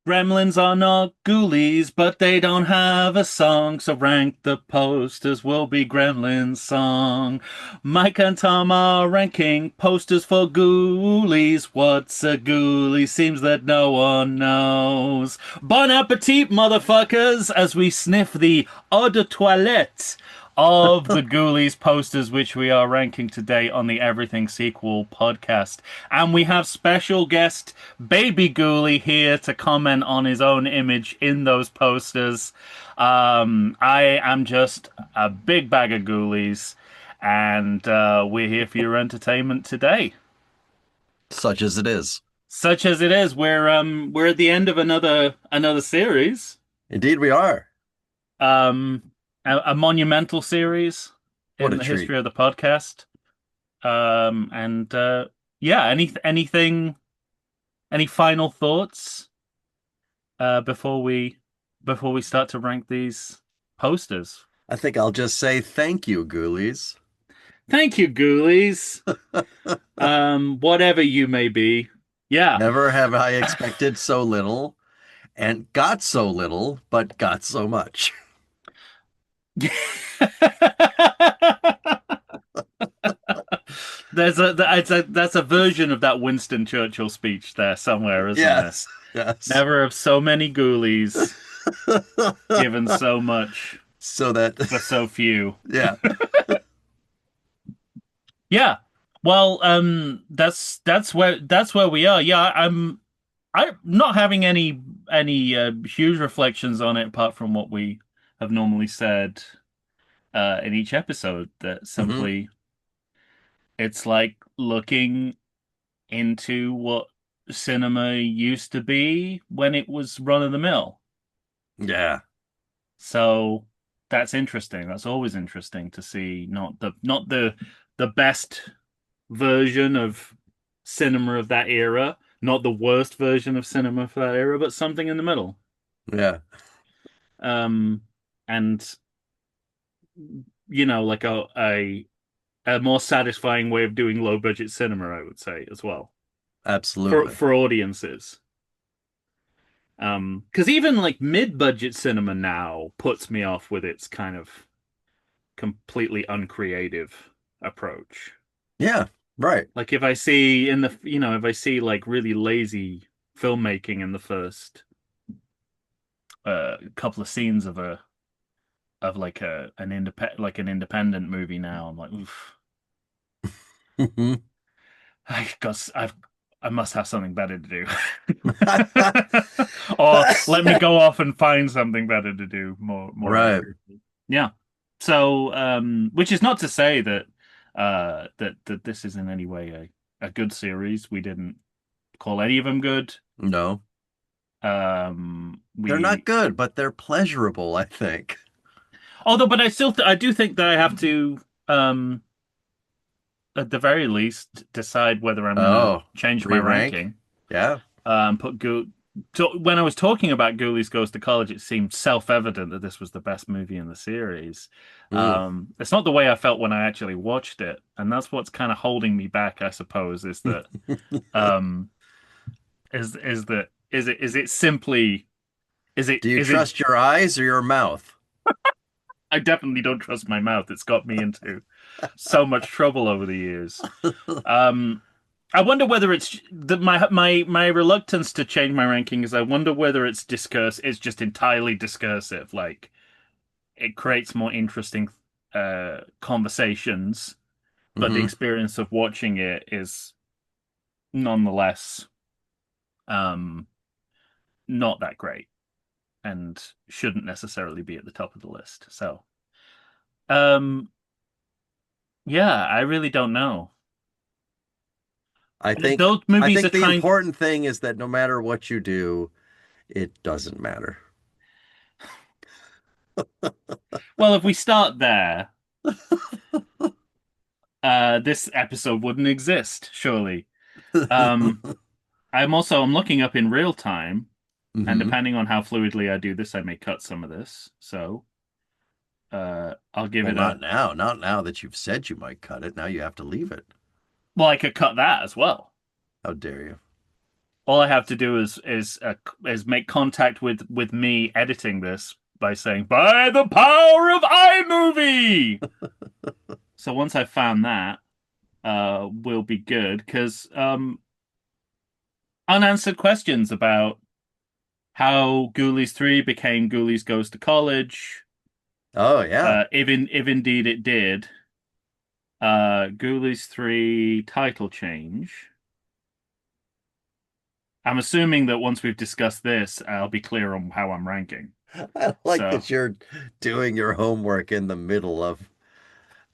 Gremlins are not ghoulies, but they don't have a song, so rank the posters will be Gremlins song. Mike and Tom are ranking posters for ghoulies. What's a ghoulie? Seems that no one knows. Bon appetit, motherfuckers, as we sniff the eau de toilette of the Ghoulies posters, which we are ranking today on the Everything Sequel podcast. And we have special guest Baby Ghoulie here to comment on his own image in those posters. I am just a big bag of Ghoulies, and we're here for your entertainment today. Such as it is. Such as it is, we're at the end of another series. Indeed, we are. A monumental series What in a the treat. history of the podcast. And yeah, any final thoughts before we start to rank these posters? I think I'll just say thank you, Ghoulies. Thank you, Ghoulies. Whatever you may be. Yeah. Never have I expected so little and got so little, but got so much. That's a version of that Winston Churchill speech there somewhere, isn't there? Yes, yes. Never have so many ghoulies given so much So that, for so few. yeah, Yeah. Well, that's where we are. Yeah, I'm not having any huge reflections on it apart from what we have normally said in each episode. That hmm simply it's like looking into what cinema used to be when it was run of the mill. yeah, So that's interesting. That's always interesting to see not the best version of cinema of that era, not the worst version of cinema for that era, but something in the middle. yeah, Um, and like a more satisfying way of doing low budget cinema, I would say as well for absolutely. for audiences. Because even like mid-budget cinema now puts me off with its kind of completely uncreative approach. Yeah, right. Like if I see like really lazy filmmaking in the first couple of scenes of like an independent movie now, I'm like, oof, hmm I must have something better to do. Or let me go off and find something better to do more Right. appropriately. Yeah. So, which is not to say that this is in any way a good series. We didn't call any of them good. No, they're not We good, but they're pleasurable, I think. although, but I do think that I have to um at the very least decide whether I'm gonna Oh, change my re-rank? ranking. Yeah. Put when I was talking about Ghoulies Goes to College, it seemed self-evident that this was the best movie in the series. Mm. It's not the way I felt when I actually watched it, and that's what's kind of holding me back, I suppose, is that um is it simply is it Do you is it trust your eyes or your mouth? I definitely don't trust my mouth. It's got me into so much trouble over the years. Um, I wonder whether it's my reluctance to change my rankings. I wonder whether it's just entirely discursive. Like it creates more interesting conversations, but the hmm experience of watching it is nonetheless um, not that great and shouldn't necessarily be at the top of the list. So, um, yeah, I really don't know. I think Those I movies are think the trying. important thing is that no matter what you do, it doesn't matter. Well, if we start there, this episode wouldn't exist, surely. Um, I'm looking up in real time, and hmm depending on how fluidly I do this, I may cut some of this. So, I'll give Well, it a. not now. Not now that you've said you might cut it. Now you have to leave it. Well, I could cut that as well. How dare you? All I have to do is make contact with me editing this by saying by the power of iMovie. So once I've found that, we'll be good because unanswered questions about how Ghoulies 3 became Ghoulies Goes to College, Oh yeah. if indeed it did. Ghoulies 3 title change. I'm assuming that once we've discussed this, I'll be clear on how I'm ranking. I like So, that you're doing your homework in the middle of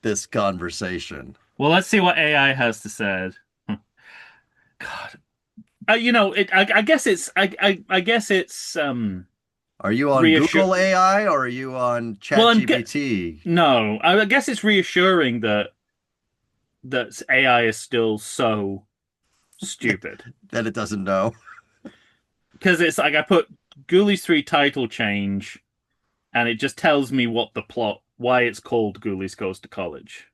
this conversation. well, let's see what AI has to say. God, I guess I guess it's Are you on reassure. Google AI or are you on Well, ChatGPT no, I guess it's reassuring that AI is still so stupid that it doesn't know? because it's like I put Ghoulies 3 title change and it just tells me what the plot, why it's called Ghoulies Goes to College.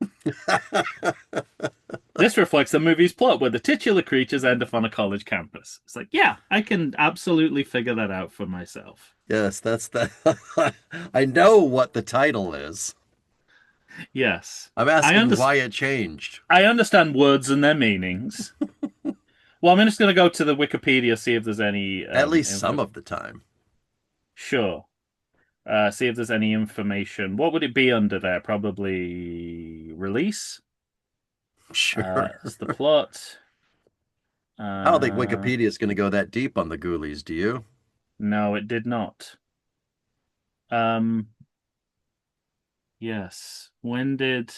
This reflects the movie's plot where the titular creatures end up on a college campus. It's like, yeah, I can absolutely figure that out for myself. Yes, that's the I know what the title is. Yes. I'm I asking understand why it changed. I understand words and their meanings. Well, I'm just going to go to the Wikipedia, see if there's any At least some info. of the time. Sure. See if there's any information. What would it be under there? Probably release. Sure. It's the plot. I don't think Uh, Wikipedia is going to go that deep on the Ghoulies, do you? no, it did not. Um, yes. When did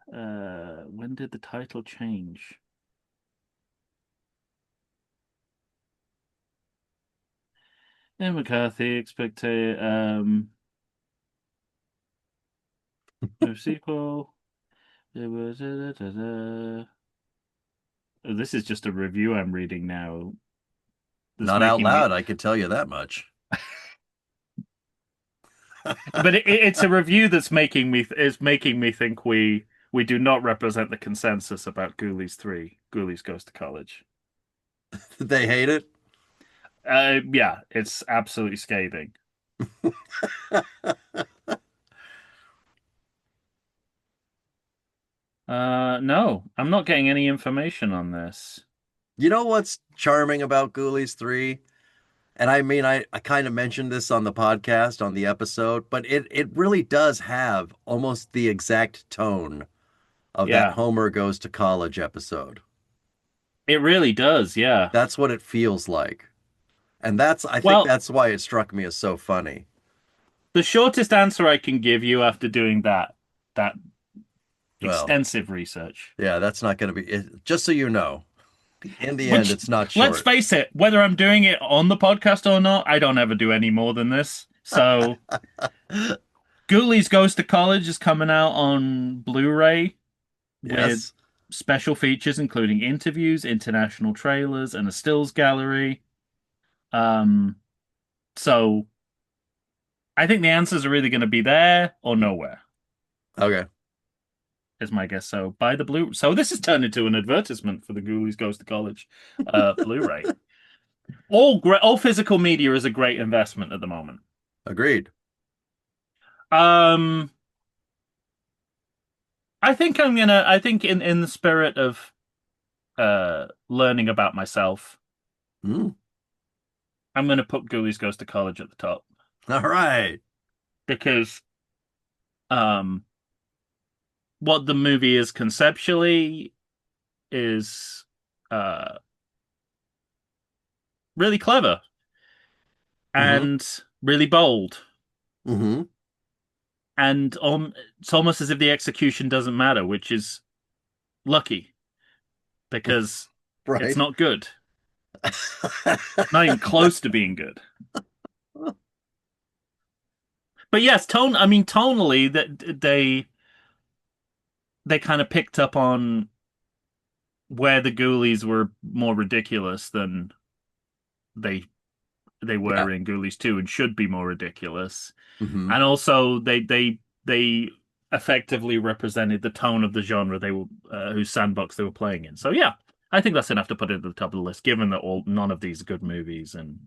the title change? In McCarthy expected no sequel. It was Oh, this is just a review I'm reading now. That's Not out making me, loud, I could tell you that much. but it's a review that's making me think we do not represent the consensus about Ghoulies 3. Ghoulies Goes to College. They hate it. Yeah, it's absolutely scathing. No, I'm not getting any information on this. You know what's charming about Ghoulies 3? And I mean, I kind of mentioned this on the podcast, on the episode, but it really does have almost the exact tone of that Yeah, Homer Goes to College episode. it really does. Yeah. That's what it feels like. I think Well, that's why it struck me as so funny. the shortest answer I can give you after doing that Well, extensive research. yeah, that's not going to just so you know, in the end, Which, it's not let's short. face it, whether I'm doing it on the podcast or not, I don't ever do any more than this. So, Ghoulies Goes to College is coming out on Blu-ray with Yes. special features including interviews, international trailers, and a stills gallery. Um, so I think the answers are either going to be there or nowhere, Okay. is my guess. So buy the Blu. So this has turned into an advertisement for the Ghoulies Goes to College Blu-ray. All physical media is a great investment at the moment. Agreed. Um, I think in the spirit of learning about myself, Mm. I'm gonna put Ghoulies Goes to College at the top All right. because um what the movie is conceptually is uh really clever Mm-hmm. and really bold. Mm-hmm. And it's almost as if the execution doesn't matter, which is lucky because it's Right. not good. Not even close to being good. But yes, I mean tonally that they kind of picked up on where the Ghoulies were more ridiculous than they they Yeah. were in Ghoulies 2 and should be more ridiculous. Mm-hmm. And also they effectively represented the tone of the genre they were whose sandbox they were playing in. So yeah, I think that's enough to put it at the top of the list, given that all none of these are good movies, and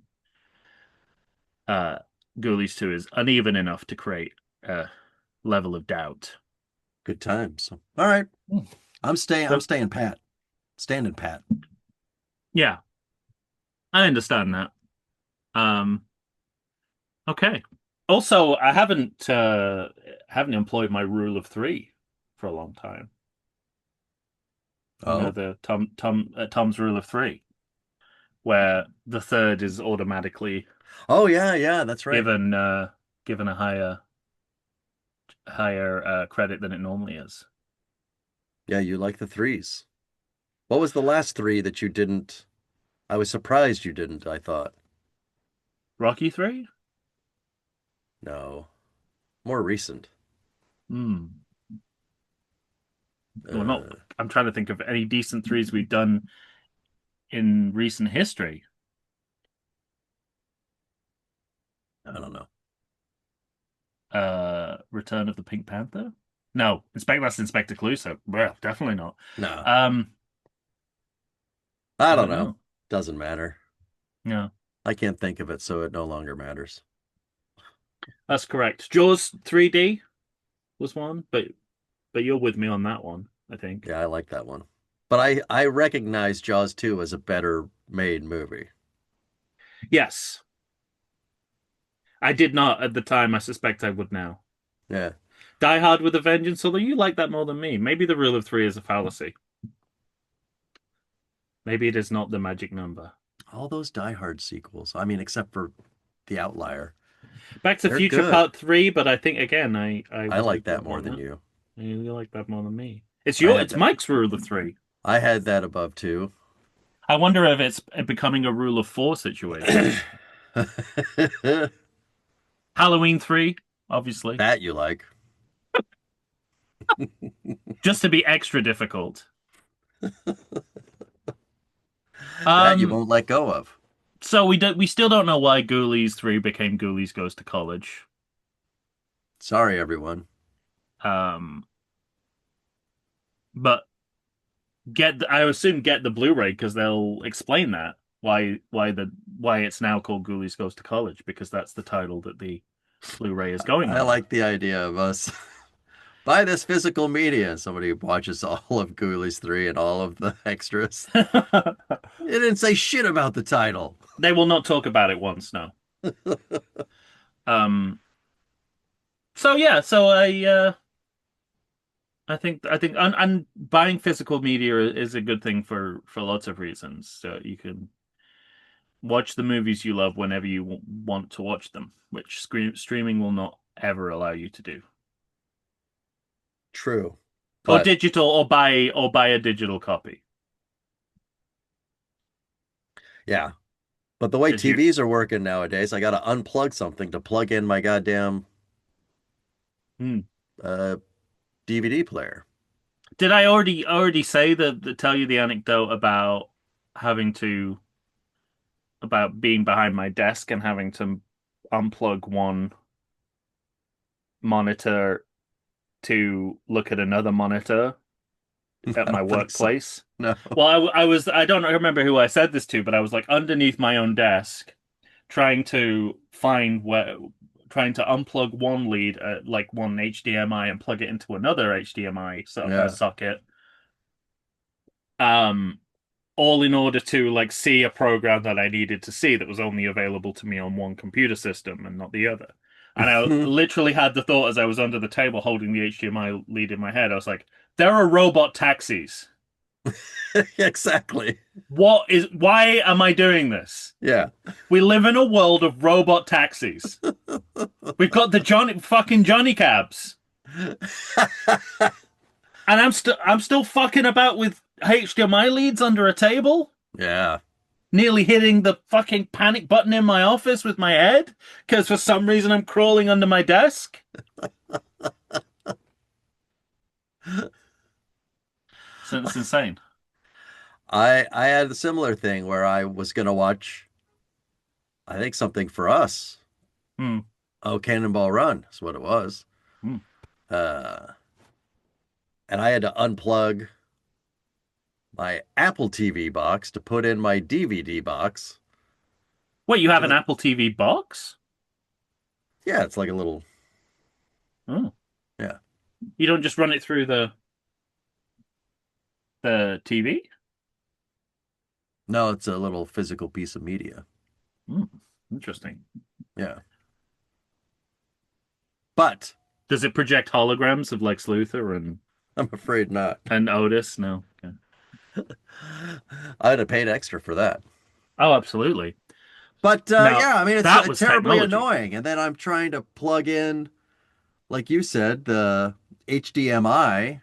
uh, Ghoulies 2 is uneven enough to create a level of doubt. Good times. All right. Hmm. I'm So staying pat. Standing pat. yeah, I understand that. Um, okay. Also, I haven't employed my rule of three for a long time. You know, Oh. the Tom's rule of three, where the third is automatically Oh yeah, yeah, that's right. given given a higher credit than it normally is. Yeah, you like the threes. What was the last three that you didn't? I was surprised you didn't, I thought. Rocky 3? No. More recent. Hmm. Well, not. Uh, I'm trying to think of any decent threes we've done in recent history. I don't know. Return of the Pink Panther? No, that's Inspector Clouseau. Well, definitely not. No. Um, I I don't don't know. know. Doesn't matter. Yeah, I can't think of it, so it no longer matters. that's correct. Jaws 3D was one, but you're with me on that one, I think. Yeah, I like that one. But I recognize Jaws 2 as a better made movie. Yes, I did not at the time. I suspect I would now. Yeah. Die Hard with a Vengeance, although you like that more than me. Maybe the rule of three is a fallacy. Maybe it is not the magic number. All those Die Hard sequels. I mean, except for The Outlier. Back to the They're Future good. Part 3, but I think again I I would like give that that more one than up. you. You like that more than me. I had It's that. Mike's rule of three. I had that above two. I wonder if it's becoming a rule of four situation. Halloween 3, obviously. That you like. Just to be extra difficult. That you Um, won't let go of. so we still don't know why Ghoulies 3 became Ghoulies Goes to College. Sorry, everyone. Um, but I assume get the Blu-ray because they'll explain that why it's now called Ghoulies Goes to College because that's the title that the Blu-ray is going I under. like the idea of us buy this physical media and somebody watches all of Ghoulies 3 and all of the extras. It didn't say shit about the title. They will not talk about it once, no. Um, so yeah, so I think and buying physical media is a good thing for lots of reasons. So you can watch the movies you love whenever you want to watch them, which streaming will not ever allow you to do. True. Or But digital, or buy a digital copy. yeah, but the way Because you TVs are working nowadays, I got to unplug something to plug in my goddamn hmm. uh, DVD player. Did I already say the tell you the anecdote about having to about being behind my desk and having to unplug one monitor to look at another monitor I at my don't think so. workplace. No. Well, I don't remember who I said this to, but I was like underneath my own desk trying to find where trying to unplug one lead like one HDMI and plug it into another HDMI Yeah. socket. Um all in order to like see a program that I needed to see that was only available to me on one computer system and not the other. And I literally had the thought as I was under the table holding the HDMI lead in my head, I was like, there are robot taxis. Exactly. Why am I doing this? Yeah. We live in a world of robot taxis. We've got the Johnny cabs. And I'm still fucking about with HDMI leads under a table. Yeah. Nearly hitting the fucking panic button in my office with my head because for some reason I'm crawling under my desk. So it's insane. I had a similar thing where I was gonna watch, I think something for us. Hmm. Oh, Cannonball Run is what it was. Hmm. Uh, and I had to unplug my Apple TV box to put in my DVD box. Wait, you have an To Apple TV box? Yeah, it's like a little, Oh, yeah. you don't just run it through the TV? No, it's a little physical piece of media. Hmm, interesting. Yeah. But Does it project holograms of Lex Luthor I'm afraid not. and Otis? No. Okay. I'd have paid extra for that. Oh, absolutely. But Now yeah, I mean, it's that was terribly technology. annoying. And then I'm trying to plug in, like you said, the HDMI,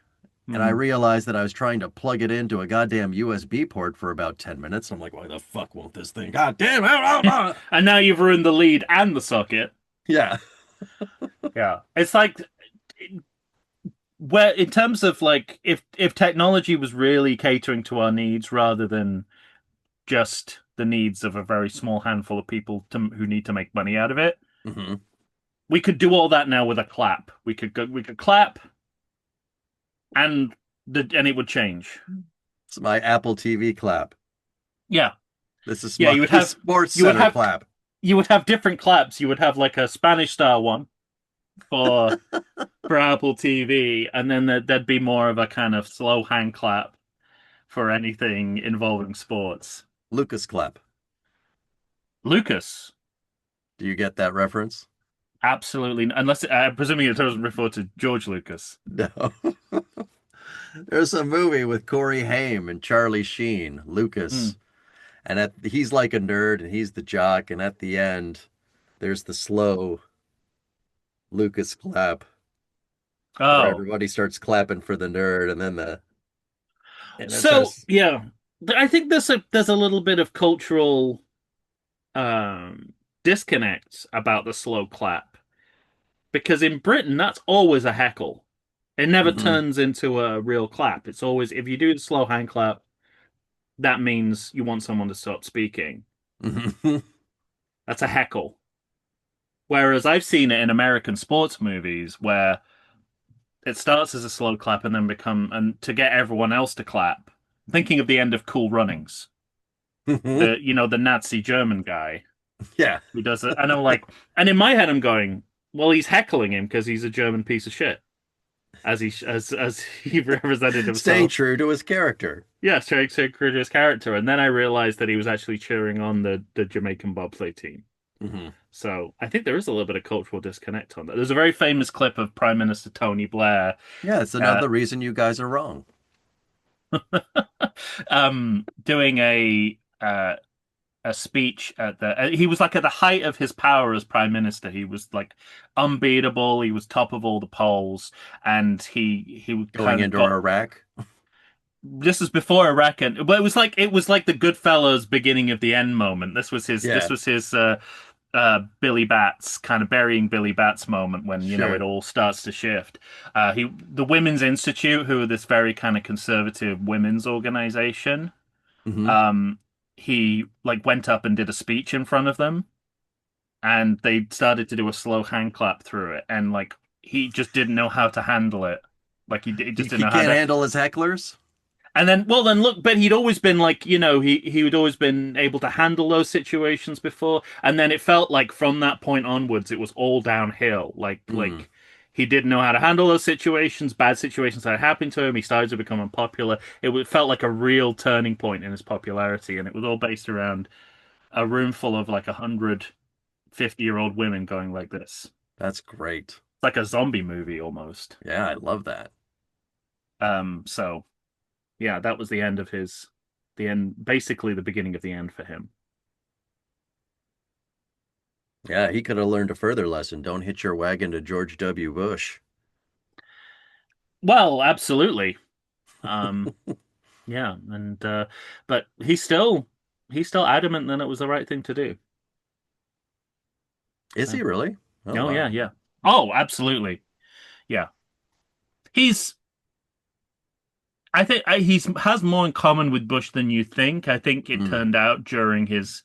and I Hmm. realized that I was trying to plug it into a goddamn USB port for about 10 minutes. I'm like, why the fuck won't this thing? God damn it. And now you've ruined the lead and the socket. Yeah. Yeah. It's like where in terms of like if technology was really catering to our needs rather than just the needs of a very small handful of people who need to make money out of it, Hmm. we could do all that now with a clap. We could clap and and it would change. It's my Apple TV clap. Yeah. This is Yeah, my Sports you would Center have clap. you would have different claps. You would have like a Spanish style one for Apple TV, and then there'd be more of a kind of slow hand clap for anything involving sports. Lucas clap. Lucas, Do you get that reference? absolutely, unless I'm presuming it doesn't refer to George Lucas. No. There's a movie with Corey Haim and Charlie Sheen, Hmm. Lucas, and he's like a nerd and he's the jock, and at the end, there's the slow Lucas clap where Oh, everybody starts clapping for the nerd, and then the and it so says, yeah, I think there's a little bit of cultural um disconnect about the slow clap because in Britain that's always a heckle. It never mm-hmm, turns into a real clap. It's always if you do the slow hand clap, that means you want someone to stop speaking. mm-hmm. That's a heckle. Whereas I've seen it in American sports movies where it starts as a slow clap and then become and to get everyone else to clap. Thinking of the end of Cool Runnings, the Nazi German guy Yeah, who does it, and I'm like, and in my head I'm going, well, he's heckling him because he's a German piece of shit, as he represented staying himself. true to his character. Yeah, Shakespeare created his character, and then I realized that he was actually cheering on the Jamaican bobsleigh team. Hmm. So I think there is a little bit of cultural disconnect on that. There's a very famous clip of Prime Minister Tony Blair Yeah, it's uh, another reason you guys are wrong. doing a speech at the he was like at the height of his power as prime minister. He was like unbeatable. He was top of all the polls, and he Going kind of into got Iraq. this was before Iraq, and but it was like the Goodfellas beginning of the end moment. This Yeah, was his Billy Bats kind of burying Billy Bats moment when it sure. all starts to shift. The Women's Institute, who are this very kind of conservative women's organization, Hmm. um, he like went up and did a speech in front of them, and they started to do a slow hand clap through it, and like he just didn't know how to handle it. Like he He, just didn't he know how can't to. handle his hecklers. And then, well, then look, but he'd always been like, he would always been able to handle those situations before, and then it felt like from that point onwards, it was all downhill. Mm, He didn't know how to handle those situations, bad situations that had happened to him. He started to become unpopular. Felt like a real turning point in his popularity, and it was all based around a room full of like 150-year-old women going like this. that's great. It's like a zombie movie almost. Yeah, I love that. So yeah, that was the end, basically the beginning of the end for him. Yeah, he could have learned a further lesson. Don't hitch your wagon to George W. Bush. Well, absolutely. Um, yeah, and but he's still adamant that it was the right thing to do. Is he So, really? Oh, oh yeah, wow. yeah. Oh, absolutely. Yeah. He's I think he's has more in common with Bush than you think. I think it Mm, turned out during his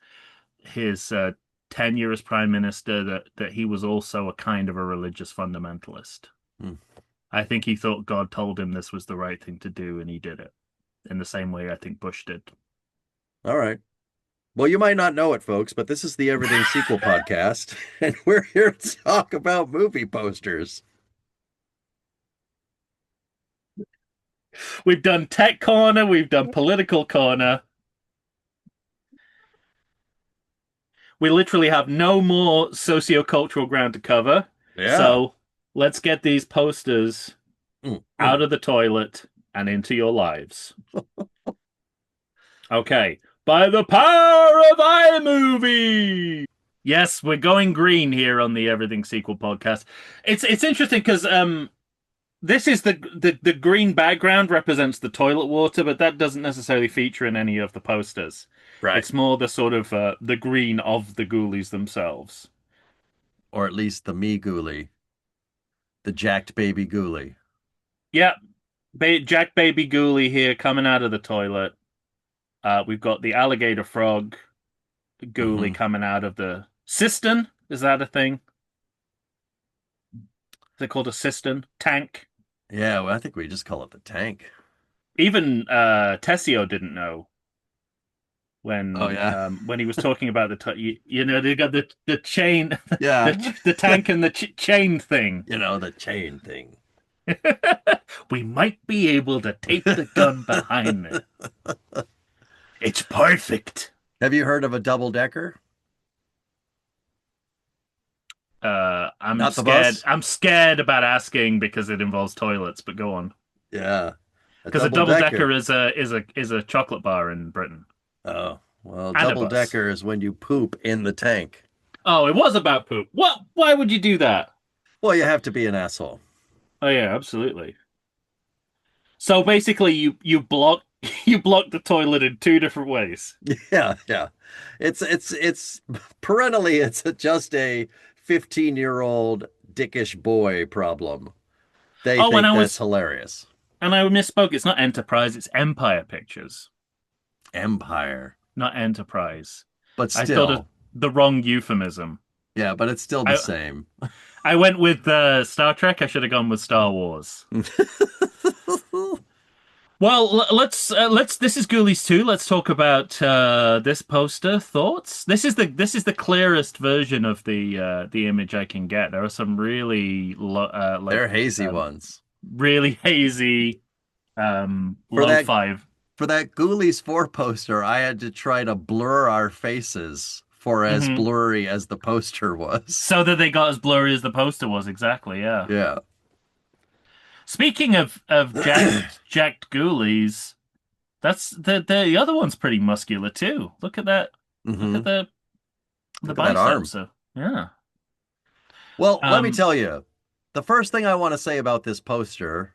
tenure as prime minister that he was also a kind of a religious fundamentalist. mm. I think he thought God told him this was the right thing to do, and he did it. in the same way I think Bush did. All right. Well, you might not know it, folks, but this is the Everything Sequel podcast, and we're here to talk about movie posters. We've done tech corner, we've done political corner. We literally have no more sociocultural ground to cover. Yeah. So let's get these posters Mm, out mm. of the toilet and into your lives. Okay. By the power of iMovie. Yes, we're going green here on the Everything Sequel podcast. It's interesting because this is the green background represents the toilet water, but that doesn't necessarily feature in any of the posters. Right. It's more the sort of the green of the ghoulies themselves. Or at least the me ghoulie, the jacked baby ghoulie. Yeah, Jack Baby Ghoulie here coming out of the toilet. We've got the alligator frog Hmm. Ghoulie coming out of the cistern. Is that a thing? Is it called a cistern? Tank? Yeah, well, I think we just call it the tank. Even Tessio didn't know Oh yeah. when he was talking about you know they got the chain Yeah. the tank and the chain thing. The chain thing. We might be able to tape the gun behind it. It's perfect. Have you heard of a double decker? I'm Not the scared. bus? I'm scared about asking because it involves toilets. But go on, Yeah. A because a double double decker decker. is a chocolate bar in Britain Oh, well, and a double bus. decker is when you poop in the tank. Oh, it was about poop. What? Why would you do that? Well, you have to be an asshole. Oh yeah, absolutely. So basically, you block you block the toilet in two different ways. Yeah, yeah. It's perennially just a 15-year-old dickish boy problem. They Oh, think that's hilarious. and I misspoke. It's not Enterprise. It's Empire Pictures, Empire. not Enterprise. But I thought of still. the wrong euphemism. Yeah, but it's still the I same. I went with Star Trek. I should have gone with Star Wars. Well, let's. This is Ghoulies 2. Let's talk about this poster. Thoughts? This is the clearest version of the image I can get. There are some really They're hazy ones. really hazy For low that five. for that Ghoulies 4 poster, I had to try to blur our faces for as Hmm. blurry as the poster was. So that they got as blurry as the poster was. Exactly. Yeah. Yeah. Speaking of jacked ghoulies, that's the other one's pretty muscular too. Look at that. Look Hmm. at the Look at that arm. biceps. So, yeah. Well, let me Um. tell you, the first thing I want to say about this poster,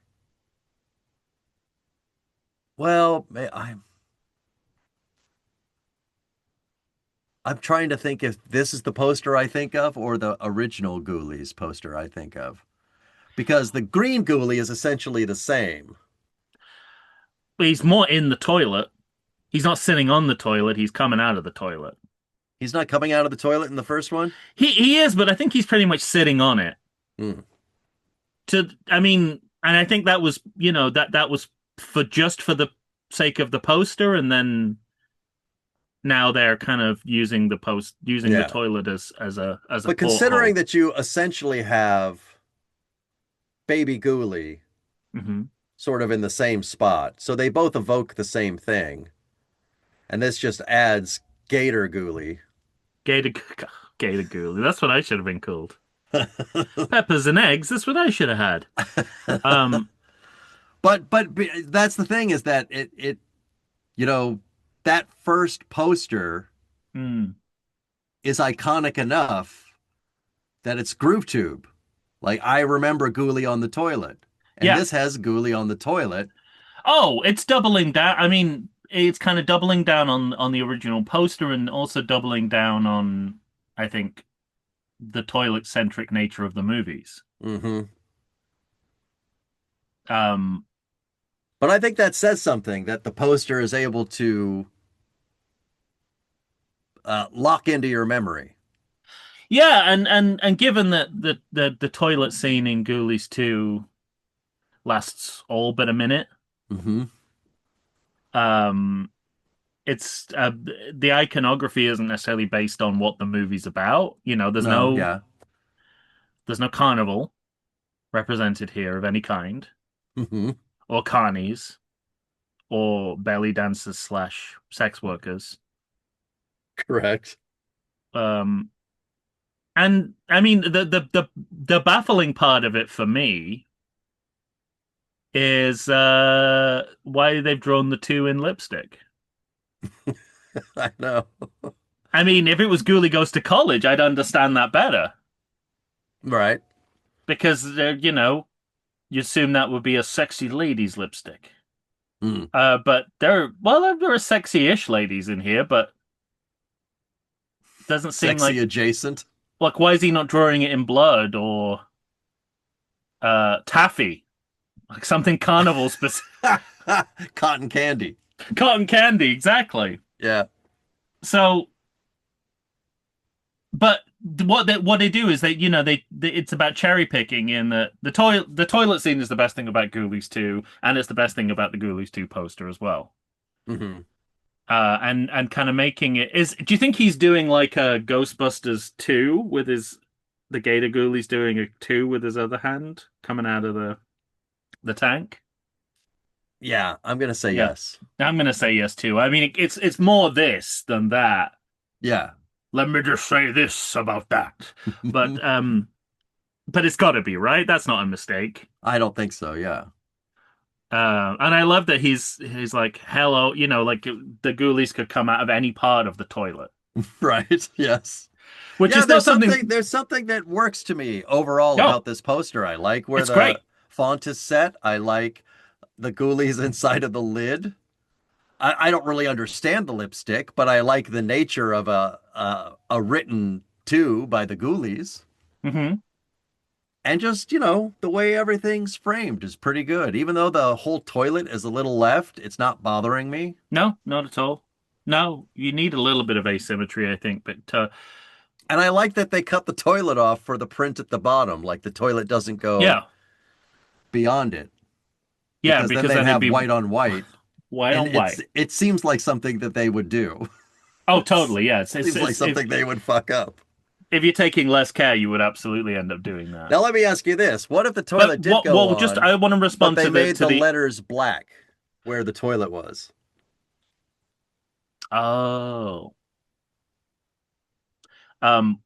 well, I'm trying to think if this is the poster I think of or the original Ghoulies poster I think of. Because the green Ghoulie is essentially the same. But he's more in the toilet. He's not sitting on the toilet. He's coming out of the toilet. He's not coming out of the toilet in the first one. He is, but I think he's pretty much sitting on it. Hmm. I mean, and I think that was that was for the sake of the poster, and then now they're kind of using the Yeah. toilet as a But considering porthole. that you essentially have Baby Ghoulie Hmm. sort of in the same spot, so they both evoke the same thing. And this just adds Gator Ghoulie. Gator Gator Ghoulie. That's what I should have been called. Peppers and eggs. That's what I should have had. Um. But that's the thing is that it you know that first poster mm, is iconic enough that it's Groove Tube. Like I remember Ghoulie on the toilet, and yeah. this has Ghoulie on the toilet. Oh, it's doubling down. I mean, it's kind of doubling down on the original poster and also doubling down on, I think, the toilet centric nature of the movies. Hmm. Um, But I think that says something that the poster is able to lock into your memory. yeah, and given that the toilet scene in Ghoulies 2 lasts all but a minute, Hmm. Um, it's the iconography isn't necessarily based on what the movie's about. You know, No, yeah. there's no carnival represented here of any kind, Hmm. or carnies, or belly dancers slash sex workers. Correct. Um, and I mean the baffling part of it for me is why they've drawn the two in lipstick. I know. I mean, if it was Ghoulie Goes to College, I'd understand that better Right. because you know, you assume that would be a sexy lady's lipstick. Mm. But there are sexy-ish ladies in here, but doesn't seem Sexy like adjacent. why is he not drawing it in blood or taffy, like something carnival specific? Cotton candy. Cotton candy, exactly. Yeah. So, but what they do is they it's about cherry picking. In the toilet scene is the best thing about Ghoulies 2, and it's the best thing about the Ghoulies 2 poster as well. Hmm. And kind of making it is. Do you think he's doing like a Ghostbusters 2 with his the Gator Ghoulies doing a 2 with his other hand coming out of the tank? Yeah, I'm gonna say Yeah, yes. I'm gonna say yes too. I mean, it's more this than that. Yeah. Let me just say this about that. But but it's got to be right. That's not a mistake. I don't think so. Yeah. And I love that he's like, hello, you know, like the ghoulies could come out of any part of the toilet, Right. Yes. which Yeah, is not something. there's something that works to me overall No, about this poster. I like where it's the great. font is set. I like the ghoulies inside of the lid. I don't really understand the lipstick, but I like the nature of a written to by the ghoulies. Hmm. And just, the way everything's framed is pretty good. Even though the whole toilet is a little left, it's not bothering me. No, not at all. No, you need a little bit of asymmetry, I think, but And I like that they cut the toilet off for the print at the bottom. Like the toilet doesn't go yeah, beyond it yeah, because then because they'd then it'd have be white on white. white And on white. it seems like something that they would do. Oh, It totally. Yeah, seems like something they would fuck up. if you're taking less care, you would absolutely end up doing that. Now let me ask you this. What if the But toilet did go just on, I want to but respond they to the made to the the letters black where the toilet was? oh um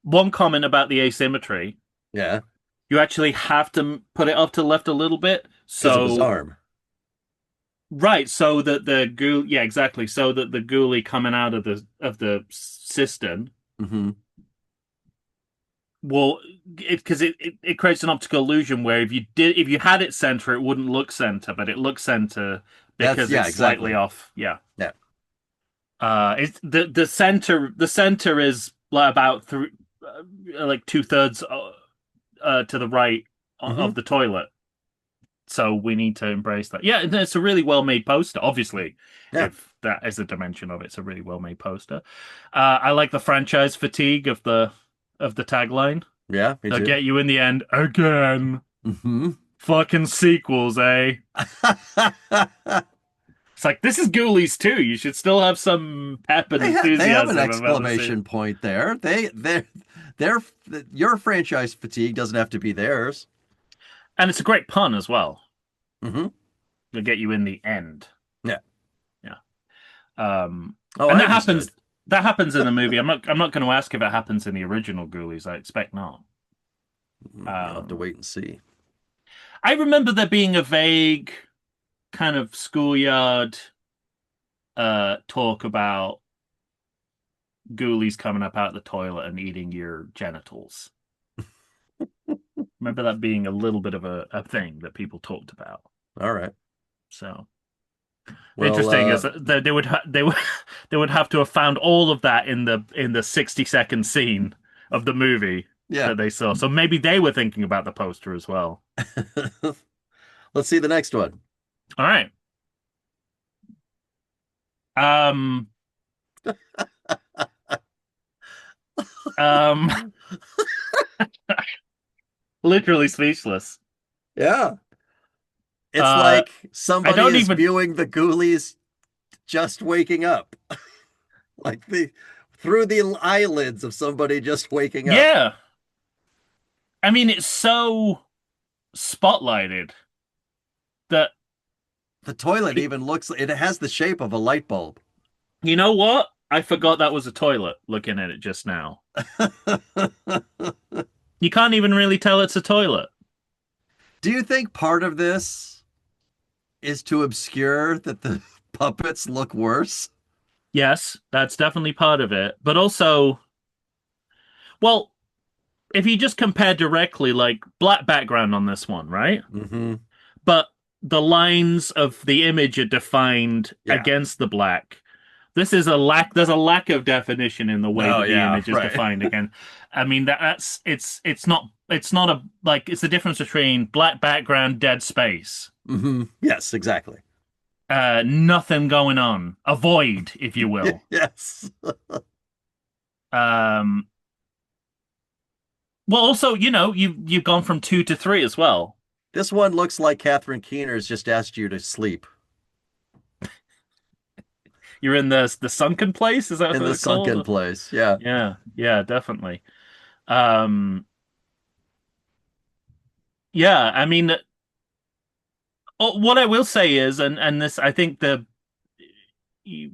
one comment about the asymmetry. Yeah, You actually have to put it up to the left a little bit. because of his So arm. right, so that the ghoul yeah, exactly. So that the ghoulie coming out of the cistern Hmm. will it creates an optical illusion where if you had it center, it wouldn't look center, but it looks center because Yeah, it's slightly exactly. off. Yeah. Yeah. It's the center is like about three like two-thirds to the right Hmm. of the toilet. So we need to embrace that. Yeah, and it's a really well-made poster. Obviously, Yeah. if that is a dimension of it, it's a really well-made poster. I like the franchise fatigue of the tagline. Yeah, me They'll too. get you in the end again. Hmm. Fucking sequels, eh? It's like this is Ghoulies too. You should still have some pep and They have an enthusiasm about the series. exclamation point there. They're your franchise fatigue doesn't have to be theirs. And it's a great pun as well. Hmm. They'll get you in the end. Yeah. Yeah. Um, Oh, and I understood. that happens in the movie. I'm not going to ask if it happens in the original Ghoulies. I expect not. You'll have to Um, wait and see. I remember there being a vague kind of schoolyard talk about Ghoulies coming up out of the toilet and eating your genitals. Remember that being a little bit of a thing that people talked about. All right. So the Well, interesting is that they would have to have found all of that in the 60-second scene of the movie yeah. that they saw. So maybe they were thinking about the poster as well. Let's see the next one. All right. Um um literally speechless. Yeah. It's Uh like I somebody don't is even viewing the Ghoulies just waking up, like the through the eyelids of somebody just waking up. Yeah. I mean, it's so spotlighted that The toilet it, even looks, it has the shape of a light bulb. you know what? I forgot that was a toilet looking at it just now. You can't even really tell it's a toilet. Do you think part of this is to obscure that the puppets look worse? Yes, that's definitely part of it. But also, well, if you just compare directly, like black background on this one, right? Hmm. But the lines of the image are defined Yeah. against the black. There's a lack of definition in the way Oh, that the yeah, image is right. defined again. I mean that's it's not a like it's the difference between black background, dead space. Hmm. Yes, exactly. Nothing going on. A void, if you will. Yes. Um well also, you've gone from two to three as well. This one looks like Catherine Keener's just asked you to sleep You're in the sunken place, is that in what the they're sunken called? place. Yeah. Yeah, yeah, definitely. Um yeah, I mean what I will say is, and this, I think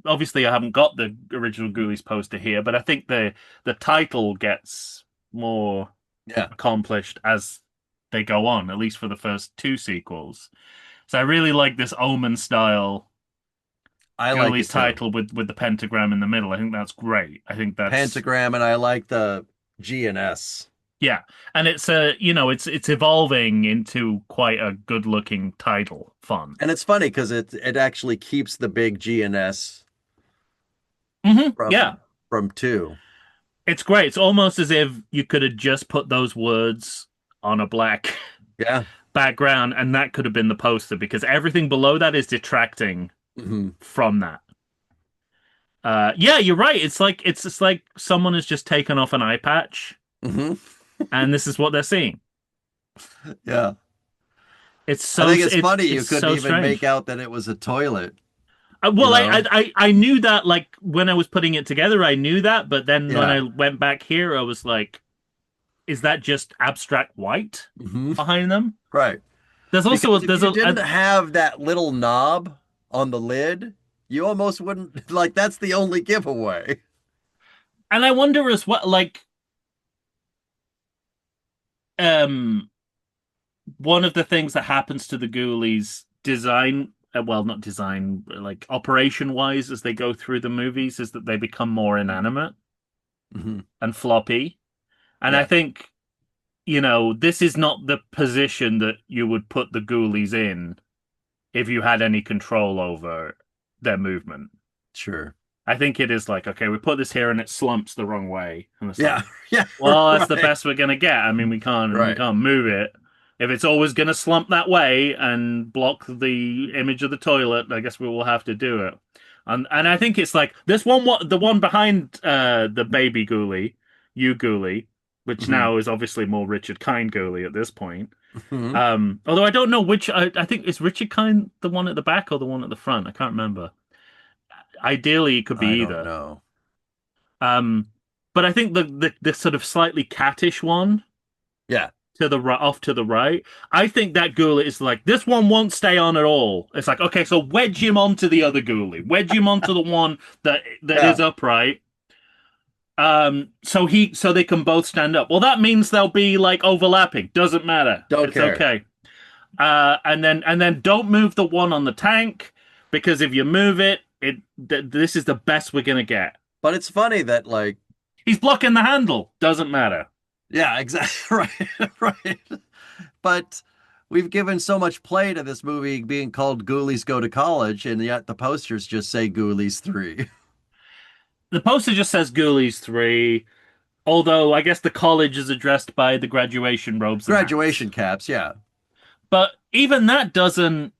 obviously I haven't got the original Ghoulies poster here, but I think the title gets more Yeah. accomplished as they go on, at least for the first two sequels. So I really like this Omen style I like Ghoulies it too. title with the pentagram in the middle. I think that's great. I think that's Pentagram, and I like the G and S. yeah, and it's it's evolving into quite a good looking title font. And it's funny because it actually keeps the big G and S Yeah, from two. it's great. It's almost as if you could have just put those words on a black Yeah. background and that could have been the poster because everything below that is detracting Hmm. from that. Yeah, you're right. It's just like someone has just taken off an eye patch Hmm. and this is what they're seeing. Yeah. It's I so think it's funny you it's couldn't so even make strange. out that it was a toilet, you Well, know? I knew that like when I was putting it together, I knew that, but then when Yeah. I went back here, I was like, is that just abstract white Hmm. behind them? Right. There's Because also if there's you didn't have that little knob on the lid, you almost wouldn't like that's the only giveaway. and I wonder as well, like, um, one of the things that happens to the Ghoulies design, well, not design, like operation wise, as they go through the movies, is that they become more inanimate Hmm. and floppy. And I Yeah, think, this is not the position that you would put the Ghoulies in if you had any control over their movement. sure. I think it is like, okay, we put this here and it slumps the wrong way. And it's Yeah, like, yeah, well, that's the right, best we're gonna get. I mean, we right. can't move it. If it's always gonna slump that way and block the image of the toilet, I guess we will have to do it. And I think it's like this one, the one behind the baby ghoulie, you ghoulie, which Hmm. now is obviously more Richard Kind ghoulie at this point. Hmm. Although I don't know which, I think is Richard Kind the one at the back or the one at the front. I can't remember. Ideally, it could I be don't either. know. Um, but I think the sort of slightly cattish one Yeah, to the right, off to the right, I think that ghoulie is like this one won't stay on at all. It's like okay, so wedge him onto the other ghoulie, wedge him onto the one that yeah. is upright. So they can both stand up. Well, that means they'll be like overlapping. Doesn't matter. Don't It's care. okay. And then don't move the one on the tank because if you move it, this is the best we're gonna get. But it's funny that like, He's blocking the handle. Doesn't matter. yeah, exactly, right, right. But we've given so much play to this movie being called Ghoulies Go to College, and yet the posters just say Ghoulies 3. The poster just says Ghoulies 3, although I guess the college is addressed by the graduation robes and hats. Graduation caps, yeah. But even that doesn't.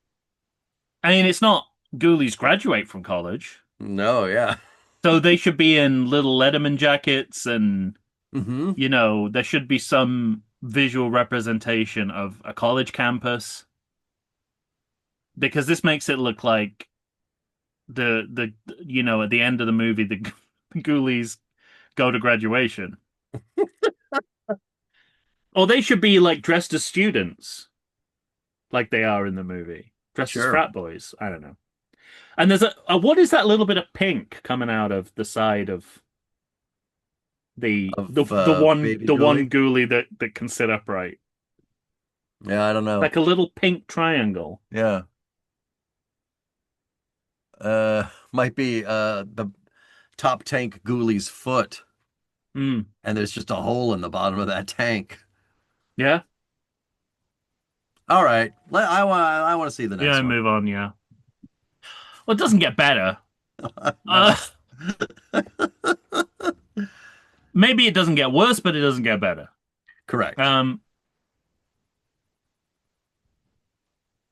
I mean, it's not Ghoulies graduate from college. No, yeah. So they should be in little Letterman jackets and, Hmm. there should be some visual representation of a college campus because this makes it look like the at the end of the movie, the Ghoulies go to graduation. Or they should be like dressed as students, like they are in the movie, dressed as Sure. frat boys. I don't know. And there's a what is that little bit of pink coming out of the side of the the Of the one Baby the one Ghoulie. ghoulie that can sit upright, Yeah, I don't know. like a little pink triangle. Yeah. Might be the top tank Ghoulie's foot, Mm, and there's just a hole in the bottom of that tank. yeah, All right. I want to see the next yeah. one. Move on. Yeah. Well, it doesn't get better. Uh, No. maybe it doesn't get worse, but it doesn't get better. Correct. Um,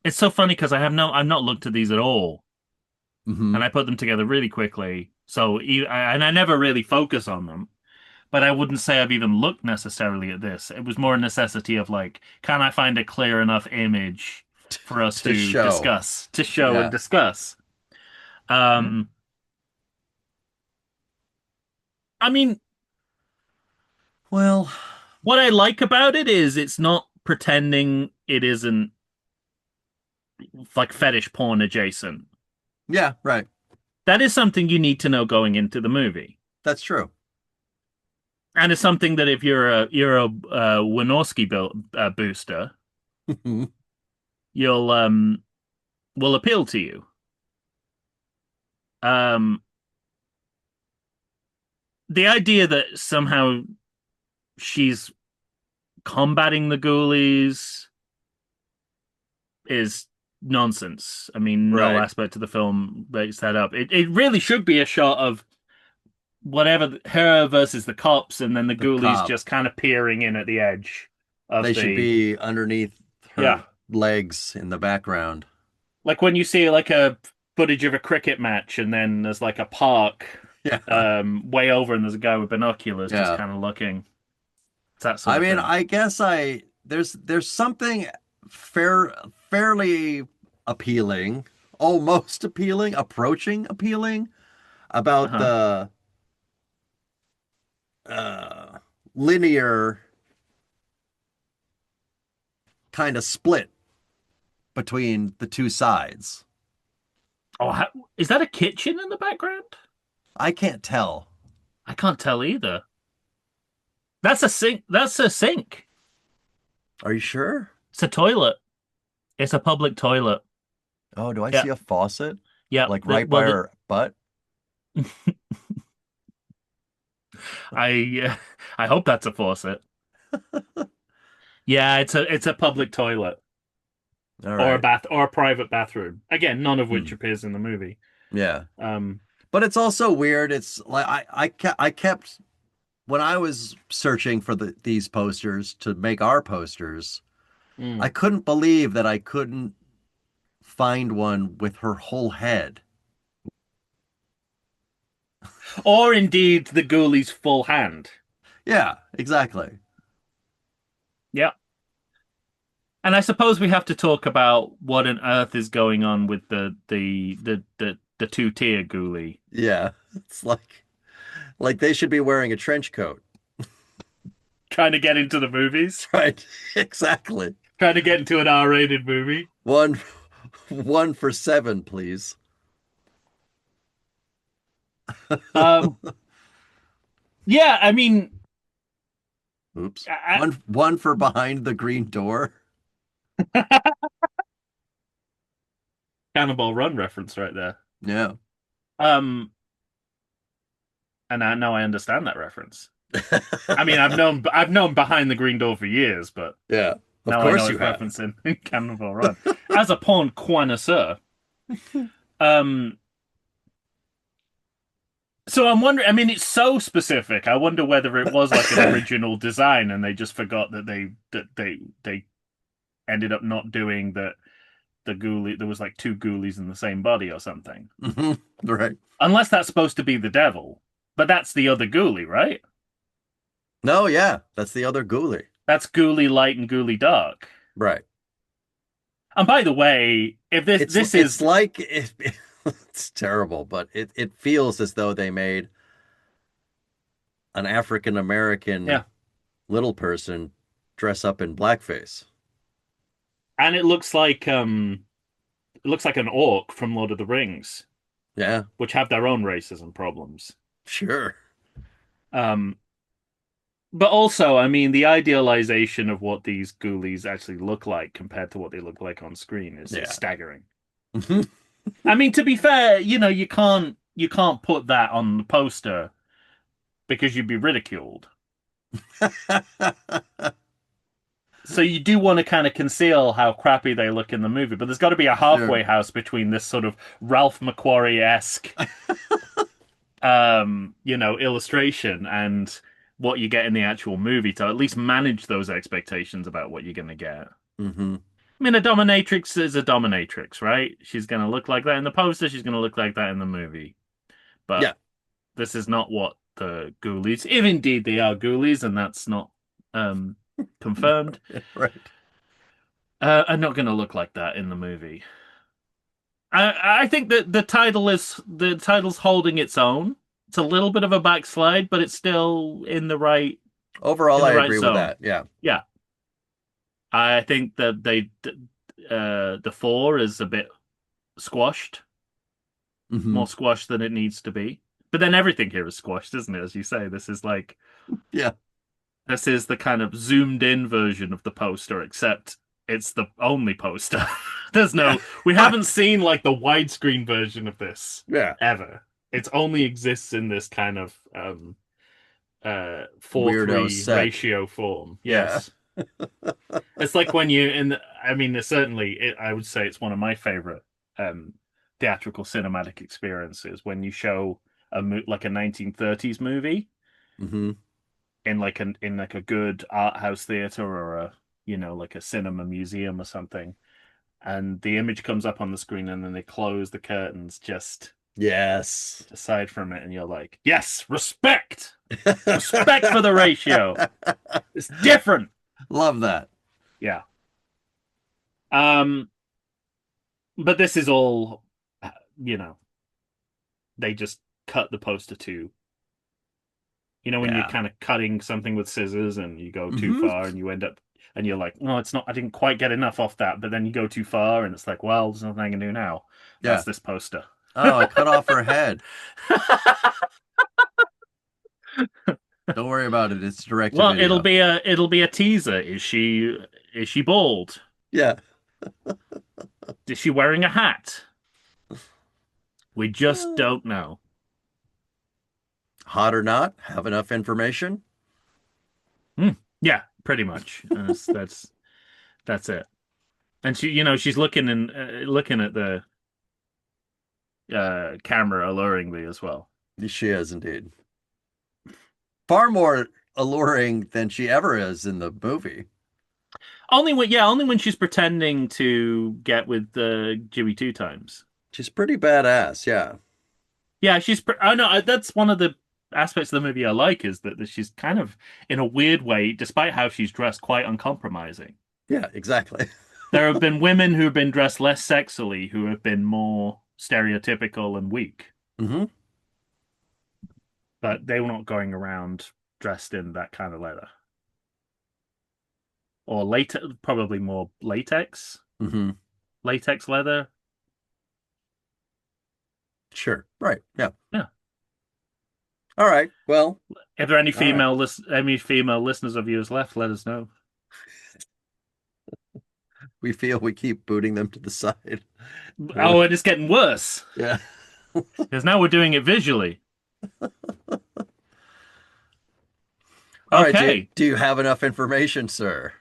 it's so funny because I've not looked at these at all, Hmm. and I put them together really quickly. And I never really focus on them. But I wouldn't say I've even looked necessarily at this. It was more a necessity of like, can I find a clear enough image for us To to show. discuss, to show and Yeah. discuss? Um, I mean, Well, what I like about it is it's not pretending it isn't like fetish porn adjacent. yeah, right. That is something you need to know going into the movie. That's true. And it's something that if you're a Wynorski booster, you'll will appeal to you. Um, the idea that somehow she's combating the ghoulies is nonsense. I mean, no Right. aspect of the film makes that up. It really should be a shot of whatever her versus the cops, and then the The ghoulies cop. just kind of peering in at the edge of They should the be underneath yeah, her legs in the background. like when you see like a footage of a cricket match, and then there's like a park Yeah. way over, and there's a guy with binoculars just Yeah. kind of looking. It's that sort I of mean, thing. I guess there's something fairly appealing, almost appealing, approaching appealing about Uh-huh. the uh linear kind of split between the two sides. Oh, is that a kitchen in the background? I can't tell. I can't tell either. That's a sink. That's a sink. Are you sure? It's a toilet. It's a public toilet. Oh, do I Yeah, see a faucet yeah. like right by her butt? I I hope that's a faucet. Yeah, it's a public toilet All or a right. bath or a private bathroom. Again, none of which Hmm. appears in the movie. Yeah. Um, But it's also weird. It's like I kept when I was searching for these posters to make our posters, I mm. couldn't believe that I couldn't find one with her whole head. Or indeed the ghoulies' full hand. Yeah, exactly. Yeah. And I suppose we have to talk about what on earth is going on with the two-tier ghoulie. Yeah. It's like they should be wearing a trench coat. Trying to get into the movies, Right. Exactly. trying to get into an R-rated movie. One one for seven, please. Um, yeah, I mean, Oops. I, One for behind the green door. Cannonball Run reference right there. Yeah. Um, and I know I understand that reference. I mean, I've known Behind the Green Door for years, but Yeah. Of now I know course you it's have. referencing Cannonball Run. As a porn connoisseur, um, so I'm wondering. I mean, it's so specific. I wonder whether it was like an original design, and they just forgot that they ended up not doing that. The ghoulie, there was like two ghoulies in the same body or something. Mhm. Right. Unless that's supposed to be the devil, but that's the other ghoulie, right? No, yeah. That's the other ghoulie. That's ghoulie light and ghoulie dark. Right. And by the way, if this It's this it's is like if It's terrible, but it feels as though they made an African American Yeah. little person dress up in blackface. And it looks like an orc from Lord of the Rings, Yeah, which have their own racism problems. sure. Um, but also, I mean, the idealization of what these ghoulies actually look like compared to what they look like on screen is Yeah. staggering. I mean, to be fair, you can't put that on the poster because you'd be ridiculed. So you do want to kind of conceal how crappy they look in the movie, but there's got to be a Sure. halfway house between this sort of Ralph McQuarrie-esque illustration and what you get in the actual movie to at least manage those expectations about what you're going to get. Hmm. I mean, a dominatrix is a dominatrix, right? She's going to look like that in the poster, she's going to look like that in the movie. But Yeah. this is not what the ghoulies, if indeed they are ghoulies, and that's not confirmed, Right. are not going to look like that in the movie. I think that the title's holding its own. It's a little bit of a backslide, but it's still Overall, in I the right agree with zone. that. Yeah. Yeah, I think that the four is a bit squashed, Hmm. more squashed than it needs to be. But then everything here is squashed, isn't it? As you say, Yeah. this is the kind of zoomed in version of the poster, except it's the only poster. Yeah. We haven't seen like the widescreen version of this Yeah. ever. It only exists in this kind of 4:3 Weirdo set. ratio form. Yeah. Yes. It's like when you in I mean certainly I would say it's one of my favorite um theatrical cinematic experiences when you show like a 1930s movie Hmm. in like a good art house theater or like a cinema museum or something, and the image comes up on the screen and then they close the curtains just Yes. aside from it and you're like, yes, respect for the ratio. It's different. Love that. Yeah. um but this is all, you know they just cut the poster to, when you're Yeah. kind of cutting something with scissors and you go too Hmm. far and you end up and you're like, no, it's not, I didn't quite get enough off that, but then you go too far and it's like, well, there's nothing I can do now. Yeah. That's this poster. Oh, I cut off her head. Don't worry about it. It's direct to Well, it'll video. be a teaser. Is she bald? Yeah. Is she wearing a hat? We just don't know. Hot or not, have enough information. Hmm. Yeah, pretty much. That's it. And she's looking at the camera alluringly as well. She is indeed. Far more alluring than she ever is in the movie. Only when she's pretending to get with Jimmy two times. She's pretty badass. Yeah. Yeah, I know that's one of the aspects of the movie I like is that she's kind of in a weird way, despite how she's dressed, quite uncompromising. Yeah, exactly. There have been women who have been dressed less sexily who have been more stereotypical and weak, Hmm. but they were not going around dressed in that kind of leather or latex, probably more Hmm. latex leather. Sure. Right. Yeah. Yeah. All right. Well, If there are any all right. female listeners of yours left, let us know. We feel we keep booting them to the side. Oh, and it's getting worse Yeah. because now we're doing it visually. All right. Okay, Do you have enough information, sir?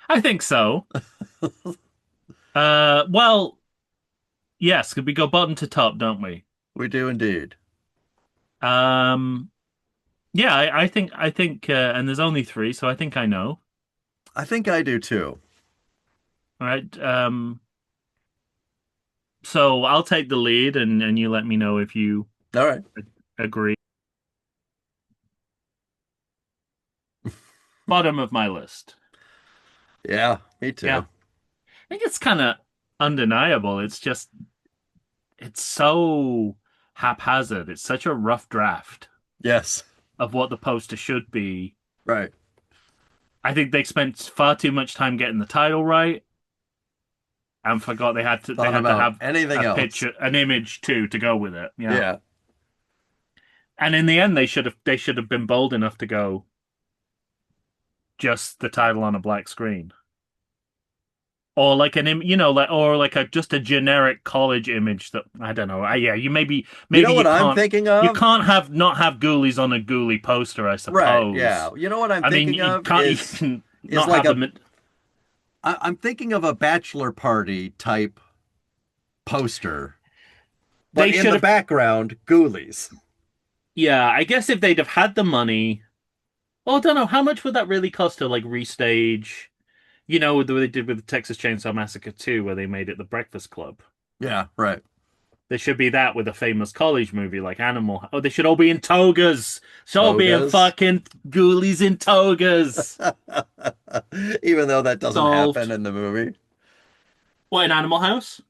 I think so. Well, yes, we go bottom to top, don't we? We do indeed. Um, yeah, I think, and there's only three, so I think I know. I think I do too. All right. So I'll take the lead, and you let me know if you All right. agree. Bottom of my list. Yeah, me Yeah, too. I think it's kind of undeniable. It's just it's so haphazard. It's such a rough draft Yes. of what the poster should be. Right. I think they spent far too much time getting the title right and forgot they Thought had to about have anything a else. picture, an image too, to go with it. Yeah. Yeah. And in the end they should have been bold enough to go just the title on a black screen. Or like like or like a just a generic college image that I don't know. Yeah, You know maybe what I'm thinking you of? can't have not have Ghoulies on a Ghoulie poster, I Right. Yeah. suppose. You know what I'm I mean, thinking you of can't you can is not like have a them. I'm thinking of a bachelor party type poster, but They in should the have. background, Ghoulies. Yeah, I guess if they'd have had the money. Well, I don't know how much would that really cost to like restage. What they did with the Texas Chainsaw Massacre 2, where they made it the Breakfast Club. Yeah, right. There should be that with a famous college movie like Animal. Oh, they should all be in togas. Should all be in Togas. fucking ghoulies in togas. Even though that doesn't happen Solved. in the movie. What, in Animal House?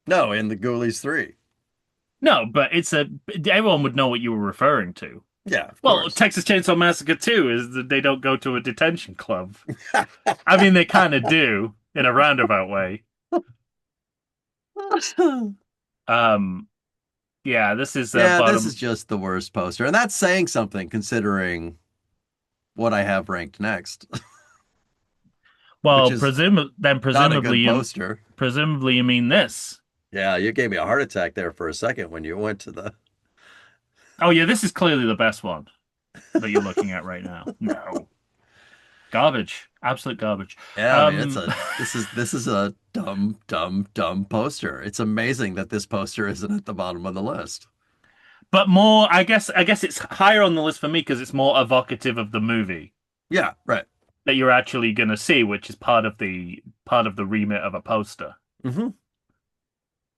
No, in the Ghoulies 3. No, but everyone would know what you were referring to. Yeah, of Well, course. Texas Chainsaw Massacre 2 is that they don't go to a detention club. I mean, they kind of do in a roundabout way. Um, yeah, this is Yeah, this is bottom. just the worst poster. And that's saying something considering what I have ranked next, which Well, is not a good poster. presumably you mean this. Yeah, you gave me a heart attack there for a second when you went to the. Oh yeah, this is clearly the best one that you're looking at right now. No. Garbage. Absolute garbage. Yeah, I mean, Um this is a dumb, dumb, dumb poster. It's amazing that this poster isn't at the bottom of the list. but more I guess it's higher on the list for me because it's more evocative of the movie Yeah, right. that you're actually gonna see, which is part of the remit of a poster. Hmm.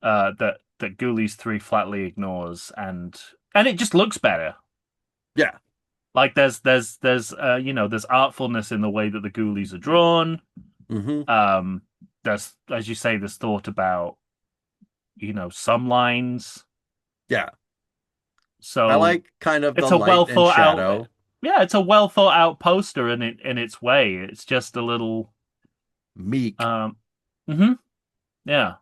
That Ghoulies 3 flatly ignores and it just looks better. Yeah. Like there's artfulness in the way that the Ghoulies are drawn. Hmm. Um there's, as you say, there's thought about, some lines. Yeah. I So like kind of the it's a light well and thought out shadow. yeah, it's a well thought out poster in its way. It's just a little Meek, um mhm, yeah.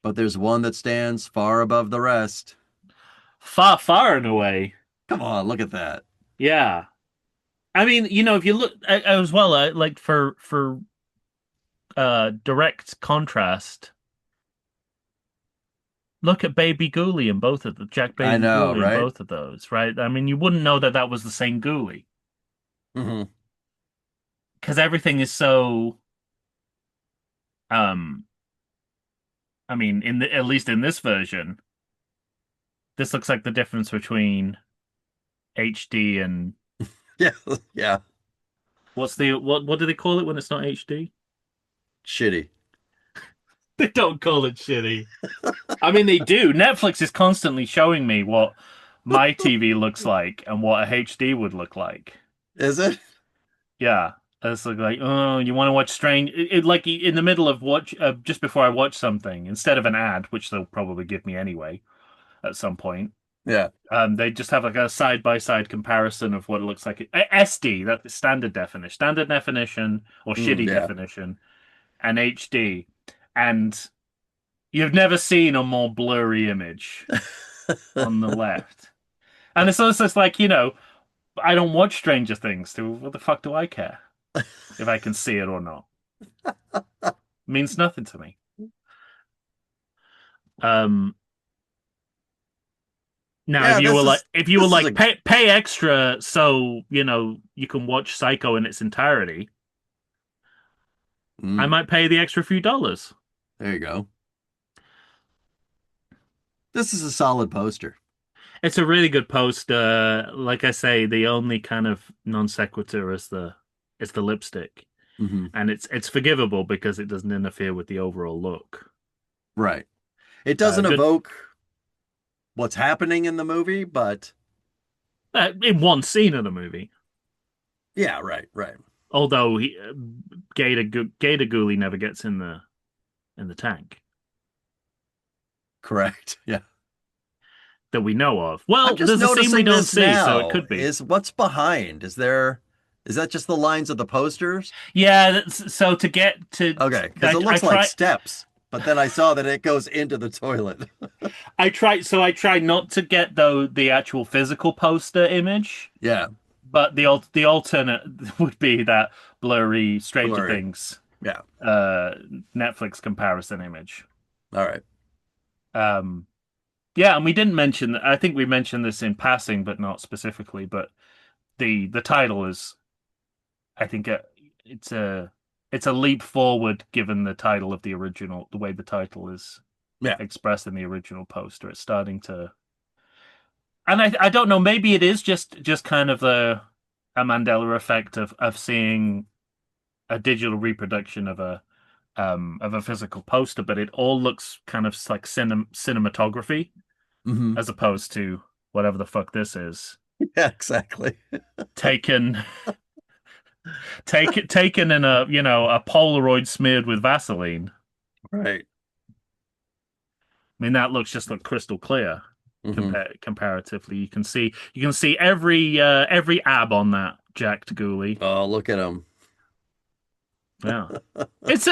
but there's one that stands far above the rest. Far, far and away. Come on, look at that. Yeah. I mean, if you look as well, like for direct contrast, look at Baby Ghoulie in both of the Jack I Baby know, Ghoulie in right? both of those, right? I mean, you wouldn't know that that was the same Ghoulie Hmm. because everything is so. Um, I mean, at least in this version, this looks like the difference between HD and Yeah, yeah. what do they call it when it's not HD? Shitty. They don't call it shitty. I mean, they do. Netflix is constantly showing me what my TV looks like and what a HD would look like. Is it? Yeah. It's like, oh, you want to watch strange? Like in the middle of watch, just before I watch something, instead of an ad, which they'll probably give me anyway at some point, Yeah. they just have like a side by side comparison of what it looks like. SD, that's standard definition or Mm, shitty yeah. definition, and HD, and you've never seen a more blurry image on the left. And it's also just like, I don't watch Stranger Things. So what the fuck do I care if I can see it or not? It means nothing to me. Um, Now Yeah, if you were this is like a pay extra so you can watch Psycho in its entirety, I mm, might pay the extra few dollars. there you go. This is a solid poster. It's a really good post. Like I say, the only kind of non sequitur is the lipstick, Hmm. and it's forgivable because it doesn't interfere with the overall look. Right. It doesn't Good evoke what's happening in the movie, but in one scene of the movie. yeah, right, right. Although Gator Ghoulie never gets in the tank. Correct. Yeah. that we know of. I'm Well, just there's a scene we noticing don't this see, so it now. could be. Is what's behind? Is that just the lines of the posters? Yeah, so to get Okay, because it I looks like try steps, but then I saw that it goes into the toilet. I try not to get though the actual physical poster image, Yeah, but the alternate would be that blurry Stranger blurry. Things Yeah. uh Netflix comparison image. All right. Um yeah, and we didn't mention I think we mentioned this in passing but not specifically, but the title is I think it's a it's a leap forward given the title of the original, the way the title is Yeah. expressed in the original poster. It's starting to, and I don't know, maybe it is just kind of a Mandela effect of seeing a digital reproduction of a physical poster, but it all looks kind of like cinematography Hmm. as opposed to whatever the fuck this is Yeah, exactly. taken taken in a a Polaroid smeared with Vaseline. Right. I mean, that looks just like crystal clear Hmm. comparatively. You can see every ab on that jacked ghoulie. Oh, look at him. Yeah.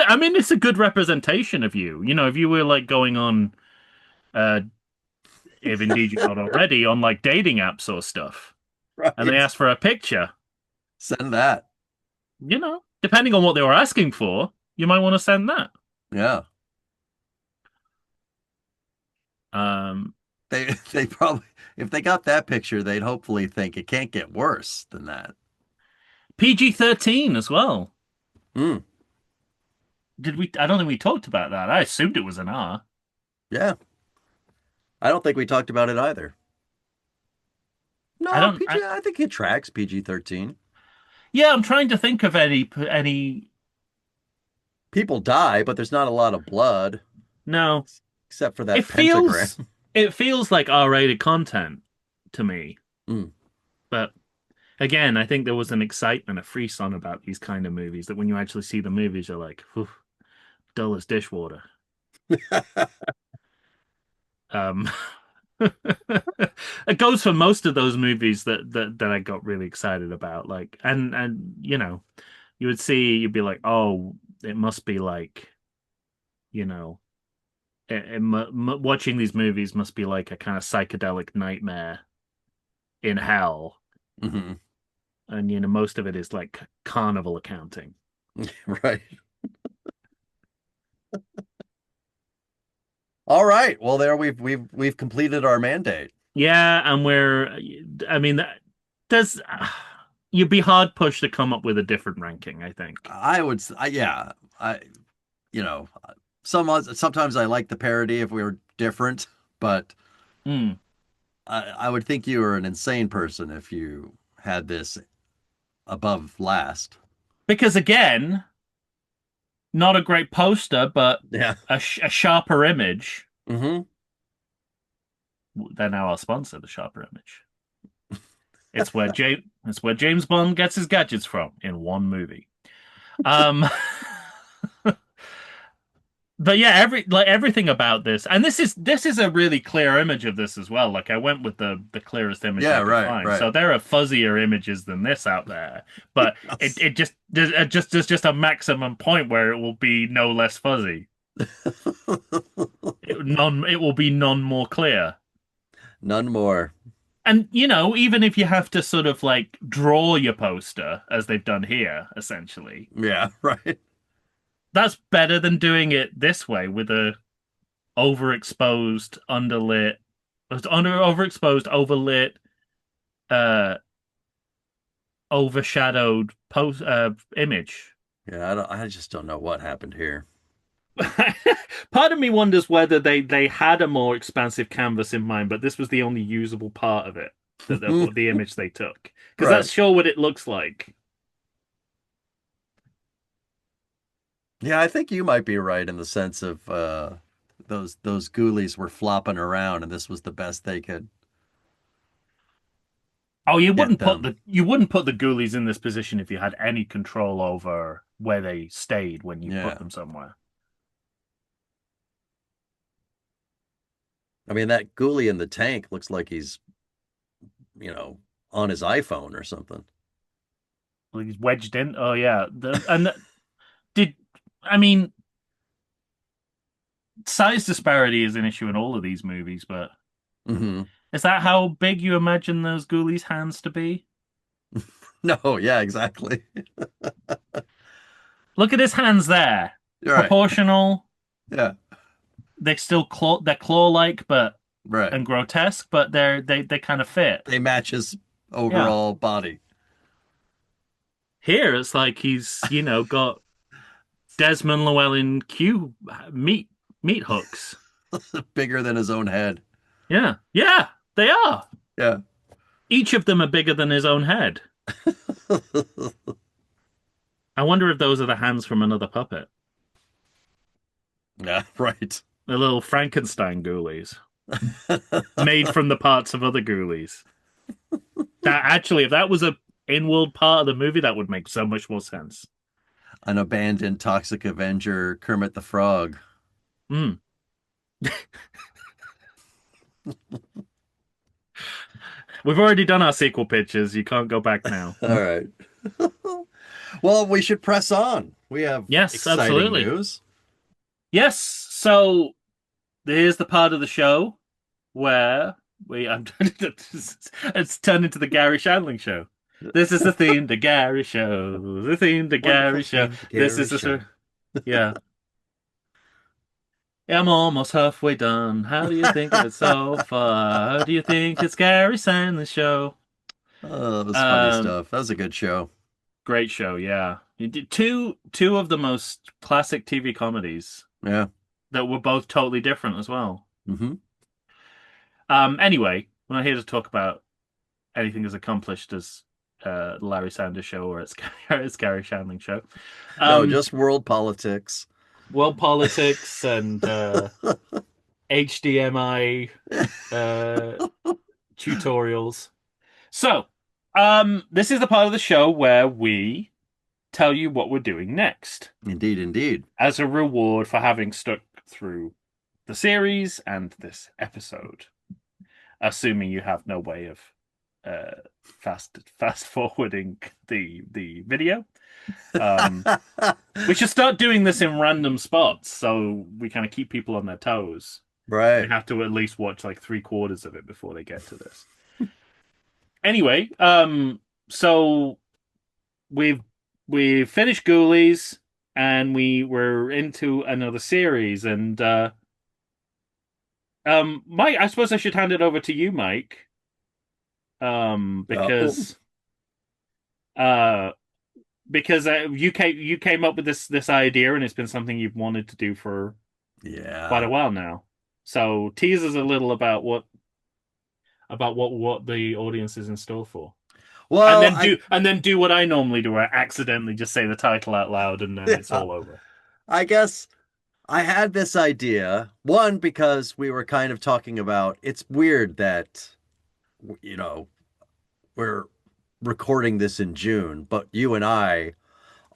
I mean it's a good representation of you. You know, if you were like going on uh if indeed you're not already on like dating apps or stuff and they Right. ask for a picture, Send that. depending on what they were asking for, you might want to send that. Yeah. Um They probably if they got that picture, they'd hopefully think it can't get worse than that. PG-13 as well. Mm, Did we I don't think we talked about that. I assumed it was an R. yeah. I don't think we talked about it either. I No, don't I, PG, I think it tracks PG-13. Yeah, I'm trying to think of any. People die, but there's not a lot of blood No, except for it that feels pentagram. it feels like R-rated content to me. Mm. But again, I think there was an excitement, a frisson about these kind of movies that when you actually see the movies, you're like, "Phew, dull as dishwater." Um, it goes for most of those movies that I got really excited about. Like, and you would see, you'd be like, oh, it must be like, you know. Watching these movies must be like a kind of psychedelic nightmare in hell, Hmm. and most of it is like carnival accounting. Right. All right. Well, there we've completed our mandate. Yeah, and I mean, there's you'd be hard pushed to come up with a different ranking, I think. Yeah, I, you know, sometimes I like the parody if we were different, but Hmm. I would think you were an insane person if you had this above last. Because again, not a great poster, but Yeah. a sharper image. Hmm. They're now our sponsor, the sharper image. It's where James Bond gets his gadgets from in one movie. Um, but yeah, everything about this, and this is a really clear image of this as well. Like I went with the clearest image Yeah. I could Right. find. Right. So there are fuzzier images than this out there, but Yes. there's just a maximum point where it will be no less fuzzy. It will be none more clear. None more. And even if you have to sort of like draw your poster as they've done here, essentially, Yeah. Right. that's better than doing it this way with a overexposed, underlit, overexposed, overlit, uh, overshadowed post image. Yeah. I just don't know what happened here. Part of me wonders whether they had a more expansive canvas in mind, but this was the only usable part of it that the image they took, because Right. that's sure what it looks like. Yeah, I think you might be right in the sense of those ghoulies were flopping around, and this was the best they could Oh, get them. you wouldn't put the ghoulies in this position if you had any control over where they stayed when you put Yeah. them somewhere. I mean, that ghoulie in the tank looks like he's, you know, on his iPhone or something. Like he's wedged in. Oh yeah. Did I mean size disparity is an issue in all of these movies, but Hmm. is that how big you imagine those ghoulies' hands to be? No, yeah, exactly. Look at his hands there. You're right. Proportional. Yeah, They're claw-like, but right. and grotesque, but they kind of fit. They match his Yeah. overall body. Here it's like he's, got Desmond Llewellyn Q meat hooks. Bigger than his own head. Yeah. Yeah, they are. Yeah. Each of them are bigger than his own head. I wonder if those are the hands from another puppet. Yeah, right. The little Frankenstein ghoulies. Made from the parts of other ghoulies. That actually, if that was a in-world part of the movie, that would make so much more sense. An abandoned toxic Avenger, Kermit the Frog. Mm. We've already done our sequel pitches. You can't go back now. All right. Well, we should press on. We have Yes, exciting absolutely. news. Yes. So here's the part of the show where it's turned into the Gary Shandling show. This is the theme, the Gary show. The theme, the Wonderful Gary show. theme, the This Gary is Show. yeah. I'm almost halfway done. How do you think of it so far? How do you think it's Gary Sandler's show? Oh, that was funny Um, stuff. That was a good show. Great show, yeah. He did two of the most classic TV comedies Yeah. that were both totally different as well. Hmm. Anyway, we're not here to talk about anything as accomplished as the Larry Sanders Show or it's Gary Shandling Show. No, Um, just world politics. World politics and HDMI uh, tutorials. So, this is the part of the show where we tell you what we're doing next Indeed, indeed. as a reward for having stuck through the series and this episode, assuming you have no way of fast forwarding the video. Um, we should start doing this in random spots so we kind of keep people on their toes. They Right. have to at least watch like three-quarters of it before they get to this. Anyway, so we've we've finished Ghoulies and we were into another series and Mike, I suppose I should hand it over to you, Mike. Oh, Uh because you came up with this idea and it's been something you've wanted to do for quite a yeah. while now. So tease us a little about what the audience is in store for. And Well, then do what I normally do, where I accidentally just say the title out loud and then it's yeah, all over. I guess I had this idea. One, because we were kind of talking about it's weird that, you know, we're recording this in June, but you and I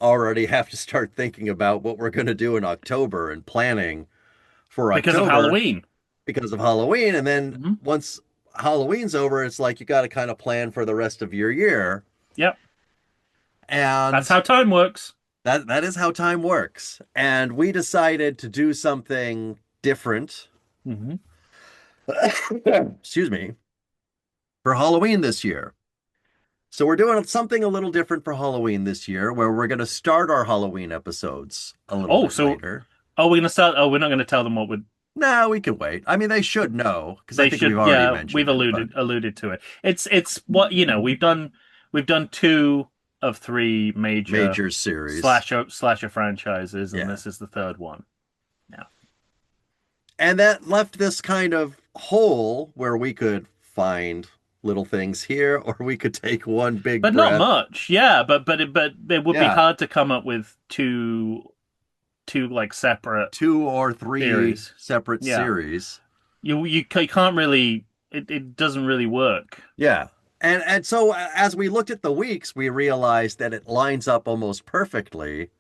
already have to start thinking about what we're going to do in October and planning for Because of October Halloween. because of Halloween. And then Hmm. once Halloween's over, it's like you got to kind of plan for the rest of your year. Yep. That's And how time works. that is how time works. And we decided to do something different, Hmm. excuse me, for Halloween this year. So we're doing something a little different for Halloween this year, where we're going to start our Halloween episodes a little Oh, bit so later. are we gonna start? Oh, we're not gonna tell them what we're. No, we can wait. I mean, they should know because I They think we've should. already Yeah, we've mentioned it, but alluded to it. It's what we've done two of three major major series. slasher franchises, and Yeah. this is the third one. Yeah, And that left this kind of hole where we could find little things here, or we could take one big but not breath. much. Yeah, but it would be Yeah, hard to come up with two like separate two or three theories. separate Yeah, series. you can't really. It doesn't really work Yeah. And so as we looked at the weeks, we realized that it lines up almost perfectly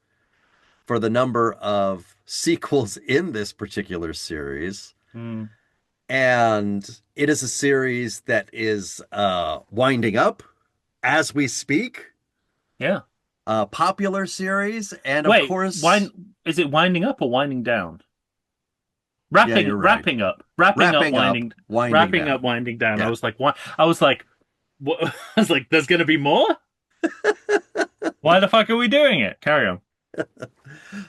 for the number of sequels in this particular series. mm. And it is a series that is winding up as we speak. Yeah. A popular series, and of Wait, course, is it winding up or winding down? yeah, you're right. Wrapping up, Wrapping up, winding, winding wrapping up, down. winding down. I Yeah. was like, what? I was like, what? I was like, there's gonna be more? Why the fuck are we doing it? Carry on.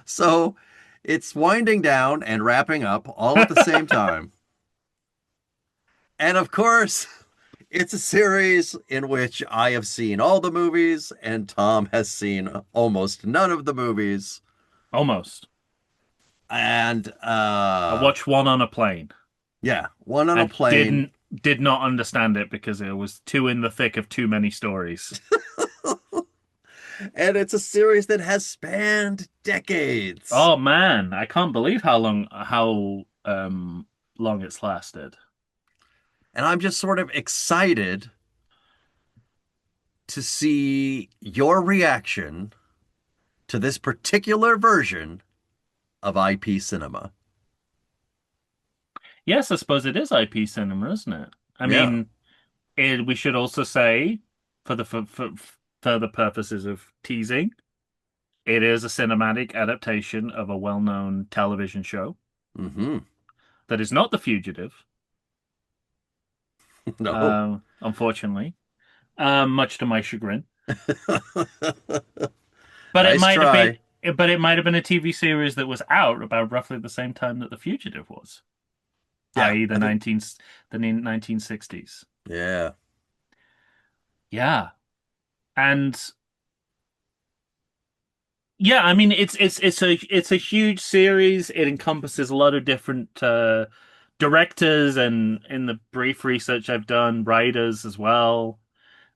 So it's winding down and wrapping up all at the same time. And of course, it's a series in which I have seen all the movies and Tom has seen almost none of the movies. Almost. And I watched one on a plane yeah, one on a and plane. did not understand it because it was too in the thick of too many stories. And it's a series that has spanned decades. Oh man, I can't believe how long it's lasted. And I'm just sort of excited to see your reaction to this particular version of IP cinema. Yes, I suppose it is IP cinema, isn't it? I Yeah. mean, we should also say, for further purposes of teasing, it is a cinematic adaptation of a well-known television show Hmm. that is not The Fugitive, No. unfortunately, much to my chagrin. But it Nice might have been, try. but it might have been a TV series that was out about roughly the same time that The Fugitive was, Yeah, i.e., I think. the 1960s. Yeah. Yeah, and yeah, I mean it's a huge series. It encompasses a lot of different directors and in the brief research I've done, writers as well.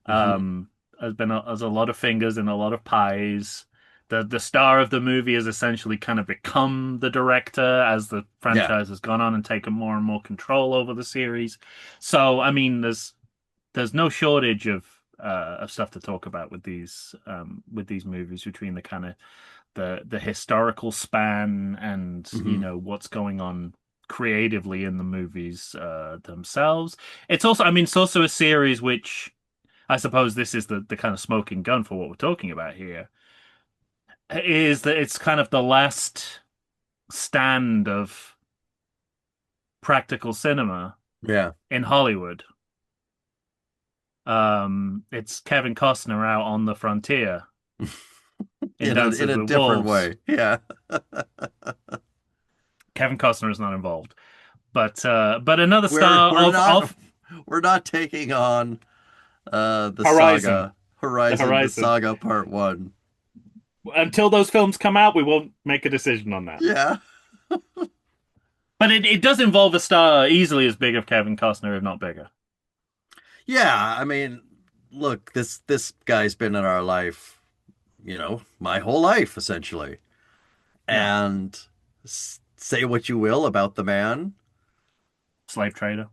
Hmm. Um, there's a lot of fingers and a lot of pies. The star of the movie has essentially kind of become the director as the Yeah. franchise has gone on and taken more and more control over the series. So I mean, there's no shortage of stuff to talk about with these movies between the kind of the historical span and you Hmm. know what's going on creatively in the movies themselves. It's also, I mean, it's also a series which I suppose this is the kind of smoking gun for what we're talking about here, is that it's kind of the last stand of practical cinema Yeah. in Hollywood. It's Kevin Costner out on the frontier in In Dances a with different Wolves. way. Yeah. Kevin Costner is not involved, but another We're star we're not of we're not taking on the Horizon, saga the Horizon, the Horizon. saga part one. Until those films come out, we won't make a decision on that. Yeah. But it does involve a star easily as big of Kevin Costner, if not bigger. Yeah, I mean, look, this guy's been in our life, my whole life essentially. Yeah, And say what you will about the man, slave trader.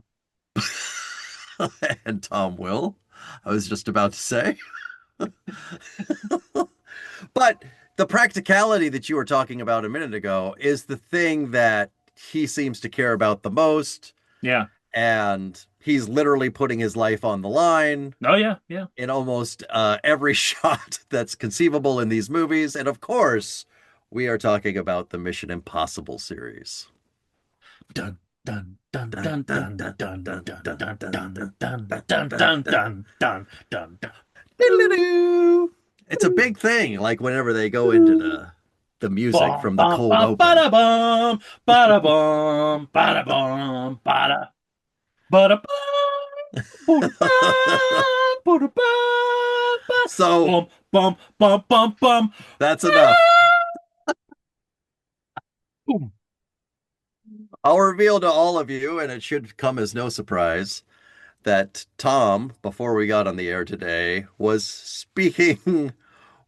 and Tom will. I was just about to say. But the practicality that you were talking about a minute ago is the thing that he seems to care about the most. Yeah. And he's literally putting his life on the line Oh yeah, yeah. in almost every shot that's conceivable in these movies. And of course, we are talking about the Mission Impossible series. Dun dun dun Dun, dun dun, dun dun, dun dun, dun dun, dun dun, dun dun, dun dun, dun dun, dun dun. dun dun dun dun. It's a big thing, like whenever they go into the music Bum from the bum cold bum open. bada bum bada bum bada bum bada bada bum bada bum So bum bum bum bum bum. that's enough. Boom. I'll reveal to all of you, and it should come as no surprise, that Tom, before we got on the air today, was speaking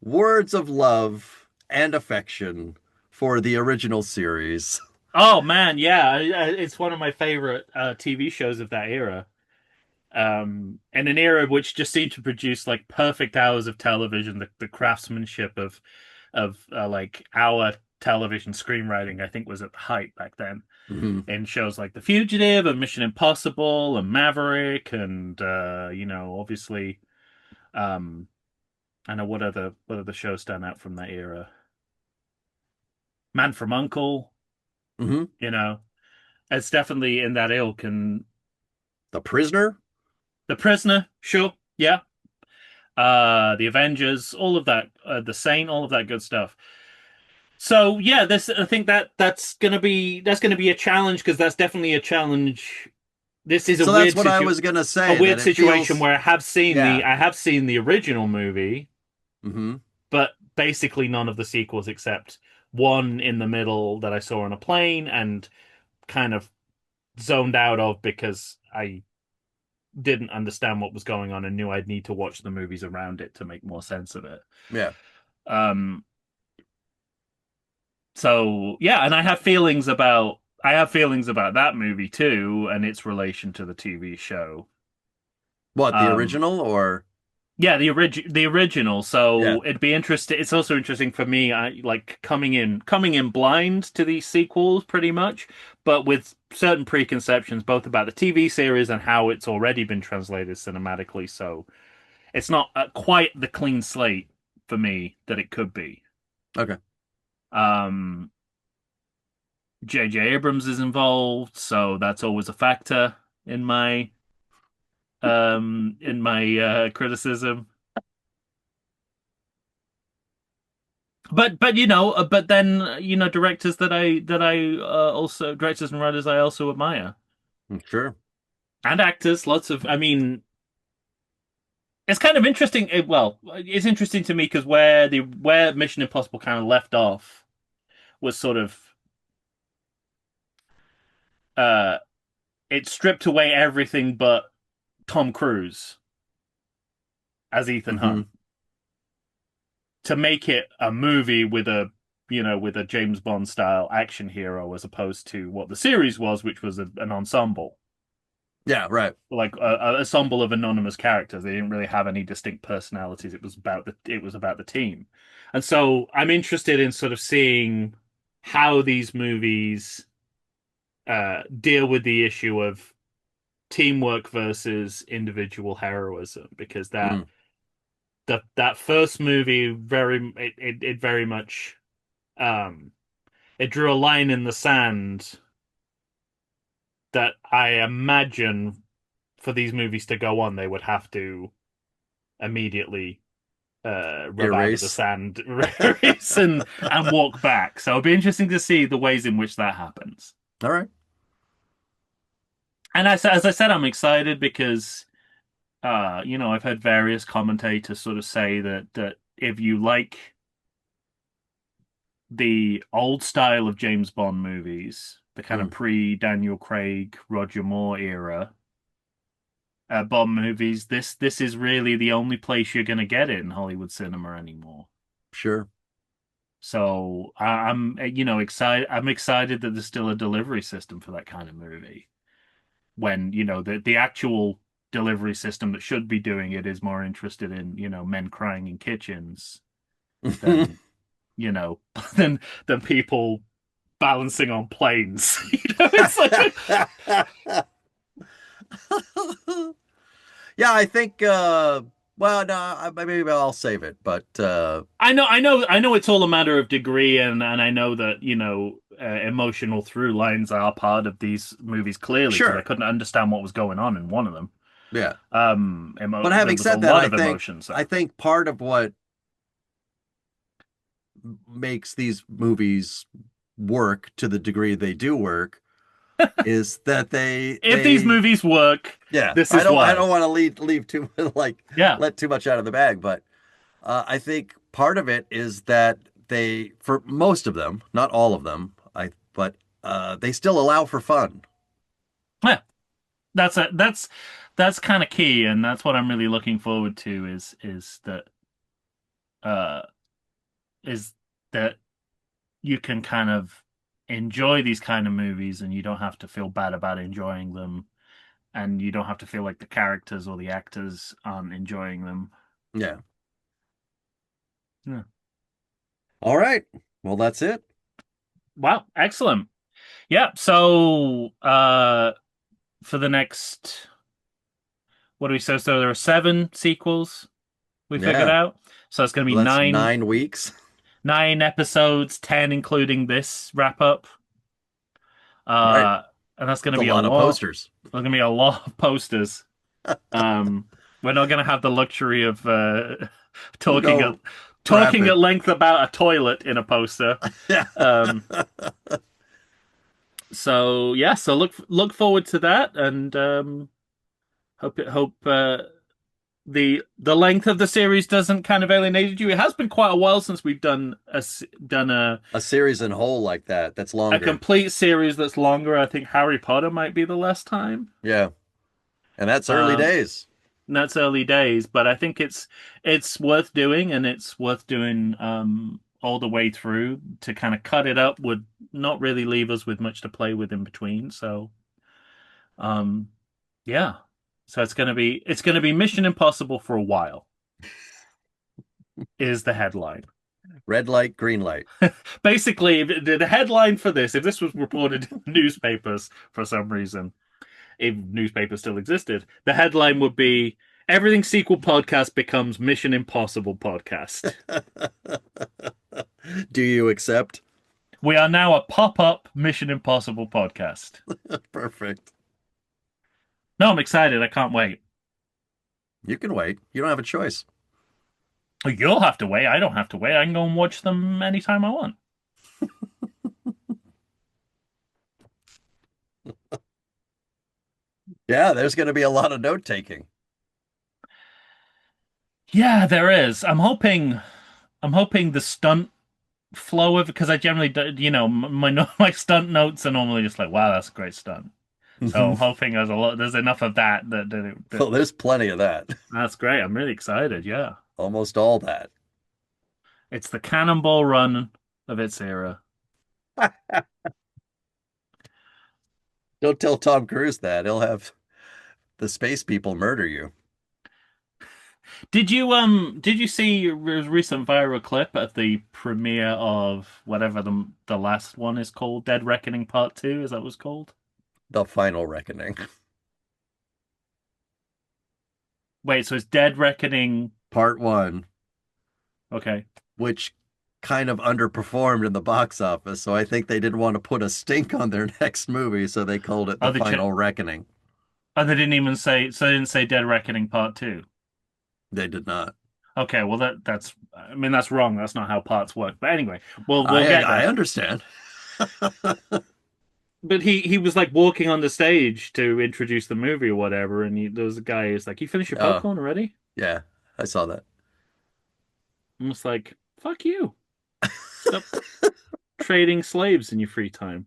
words of love and affection for the original series. Oh man, yeah, it's one of my favorite TV shows of that era. And an era which just seemed to produce like perfect hours of television. The craftsmanship of like our television screenwriting, I think, was at the height back then. Hmm. in shows like The Fugitive and Mission Impossible and Maverick and obviously um I know what other shows stand out from that era. Man from Uncle, Hmm. you know. It's definitely in that ilk and The Prisoner. The Prisoner, sure. Yeah. The Avengers, all of that, The Saint, all of that good stuff. So yeah, this I think that's gonna be a challenge because that's definitely a challenge. This is So that's what I was gonna a say, that weird it situation feels, where yeah. I have seen the original movie, Hmm. but basically none of the sequels except one in the middle that I saw on a plane and kind of zoned out of because I didn't understand what was going on and knew I'd need to watch the movies around it to make more sense of it. Yeah. Um, so yeah, and I have feelings about that movie too and its relation to the TV show. What, the Um, original or? yeah, the original. Yeah. So it'd be interesting. It's also interesting for me. I like coming in blind to these sequels, pretty much, but with certain preconceptions, both about the TV series and how it's already been translated cinematically. So it's not quite the clean slate for me that it could be. Okay. Um, J.J. Abrams is involved, so that's always a factor in my criticism. But but then directors that I also directors and writers I also admire Sure. and actors, lots of. I mean, it's kind of interesting. Well, it's interesting to me because where Mission Impossible kind of left off was sort of uh it stripped away everything but Tom Cruise as Ethan Hmm. Hunt to make it a movie with a James Bond style action hero as opposed to what the series was, which was an ensemble, Yeah, right. like a ensemble of anonymous characters. They didn't really have any distinct personalities. It was about the team, and so I'm interested in sort of seeing how these movies deal with the issue of teamwork versus individual heroism, because Mm, that first movie it very much um it drew a line in the sand that I imagine for these movies to go on, they would have to immediately rub out of the erase. sand race and walk back. So it'll be interesting to see the ways in which that happens. All right. And as I said, I'm excited because I've heard various commentators sort of say that if you like the old style of James Bond movies, the kind of Mm, pre-Daniel Craig, Roger Moore era Bond movies, this is really the only place you're going to get it in Hollywood cinema anymore. sure. So I'm excited. I'm excited that there's still a delivery system for that kind of movie. When the actual delivery system that should be doing it is more interested in men crying in kitchens than you know than people balancing on planes. It's like Yeah, I think well, no, maybe I'll save it, but I know it's all a matter of degree, and I know that emotional through lines are part of these movies clearly because I sure. couldn't understand what was going on in one of them. Yeah. But There having was a said that, lot of emotion, I so think part of what makes these movies work to the degree they do work is that if these they movies work, yeah, this is I why. don't want to leave too like Yeah, let too much out of the bag, but I think part of it is that they, for most of them, not all of them, but they still allow for fun. yeah. That's kind of key, and that's what I'm really looking forward to. Uh is that you can kind of enjoy these kind of movies, and you don't have to feel bad about enjoying them, and you don't have to feel like the characters or the actors aren't enjoying them. Yeah. Yeah. All right. Well, that's it. Wow, excellent. Yeah, so for the next what do we say? So there are seven sequels we figured Yeah. out. So it's going to So be that's 9 weeks. nine episodes, 10 including this wrap up. Right. Uh, and that's going It's to a be a lot of lot. posters. There's going to be a lot of posters. Um, we're not going to have the luxury of We'll talking at go rapid. length about a toilet in a poster. Yeah. Um, so yeah, so look forward to that, and hope the length of the series doesn't kind of alienate you. It has been quite a while since we've done A series in whole like that. That's a longer. complete series that's longer. I think Harry Potter might be the last time. Yeah. And that's early Um, days. and that's early days, but I think it's worth doing, and it's worth doing all the way through. To kind of cut it up would not really leave us with much to play with in between. So um, yeah, so it's gonna be Mission Impossible for a while. Is the headline. Red light, green light. Basically, the headline for this, if this was reported in newspapers for some reason, if newspapers still existed, the headline would be Everything Sequel Podcast becomes Mission Impossible Podcast. Do you accept? We are now a pop-up Mission Impossible podcast. Perfect. No, I'm excited. I can't wait. You can wait. You don't have a choice. You'll have to wait. I don't have to wait. I can go and watch them anytime I want. Yeah, there's going to be a lot of note taking. Yeah, there is. I'm hoping the stunt flow of because I generally my stunt notes are normally just like wow that's a great stunt, so I'm hoping there's enough of that Well, there's plenty of that. that's great. I'm really excited. Yeah, Almost all that. it's the cannonball run of its era. Don't tell Tom Cruise that. He'll have the space people murder you. Did you see a recent viral clip at the premiere of whatever the last one is called, Dead Reckoning Part 2? Is that what it's called? The final reckoning. Wait, so it's Dead Reckoning. Part one, Okay. which kind of underperformed in the box office. So I think they didn't want to put a stink on their next movie. So they called it Oh, The Final Reckoning. they didn't even say, so they didn't say Dead Reckoning Part 2. They did not. Okay, well that's I mean that's wrong. That's not how parts work. But anyway, we'll I get I there. understand. But he was like walking on the stage to introduce the movie or whatever, and there was a guy who's like, "You finished your Oh, popcorn already?" yeah, I saw that. I'm just like, "Fuck you! Stop trading slaves in your free time.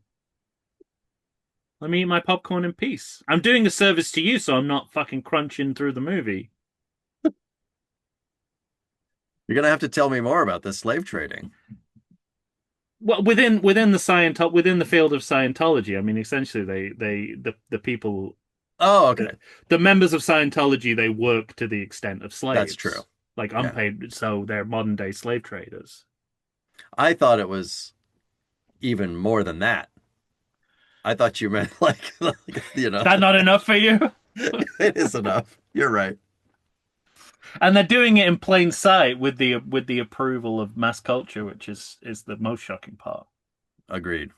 Let me eat my popcorn in peace. I'm doing a service to you, so I'm not fucking crunching through the movie." You're gonna have to tell me more about this slave trading. Well, within the field of Scientology, I mean, essentially, the people, Oh, the, okay. the members of Scientology, they work to the extent of That's true. slaves, like Yeah. unpaid. So they're modern day slave traders. I thought it was even more than that. I thought you meant Is that not enough for you? it is enough. You're right. And they're doing it in plain sight with the approval of mass culture, which is the most shocking part. Agreed.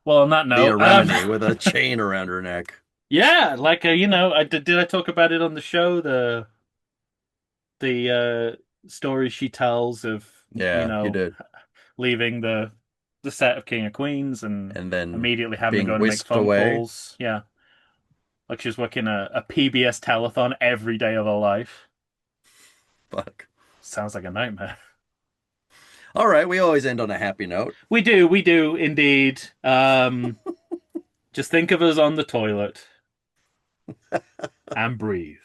Well, on that The note, Remini with a chain around her neck. yeah, like did I talk about it on the show? The stories she tells of Yeah, you did. leaving the set of King of Queens and And then immediately having to being go to make whisked phone away. calls. Yeah, like she was working a PBS telethon every day of her life. Fuck. Sounds like a nightmare. All right, we always end on a happy note. We do indeed. Just think of us on the toilet and breathe.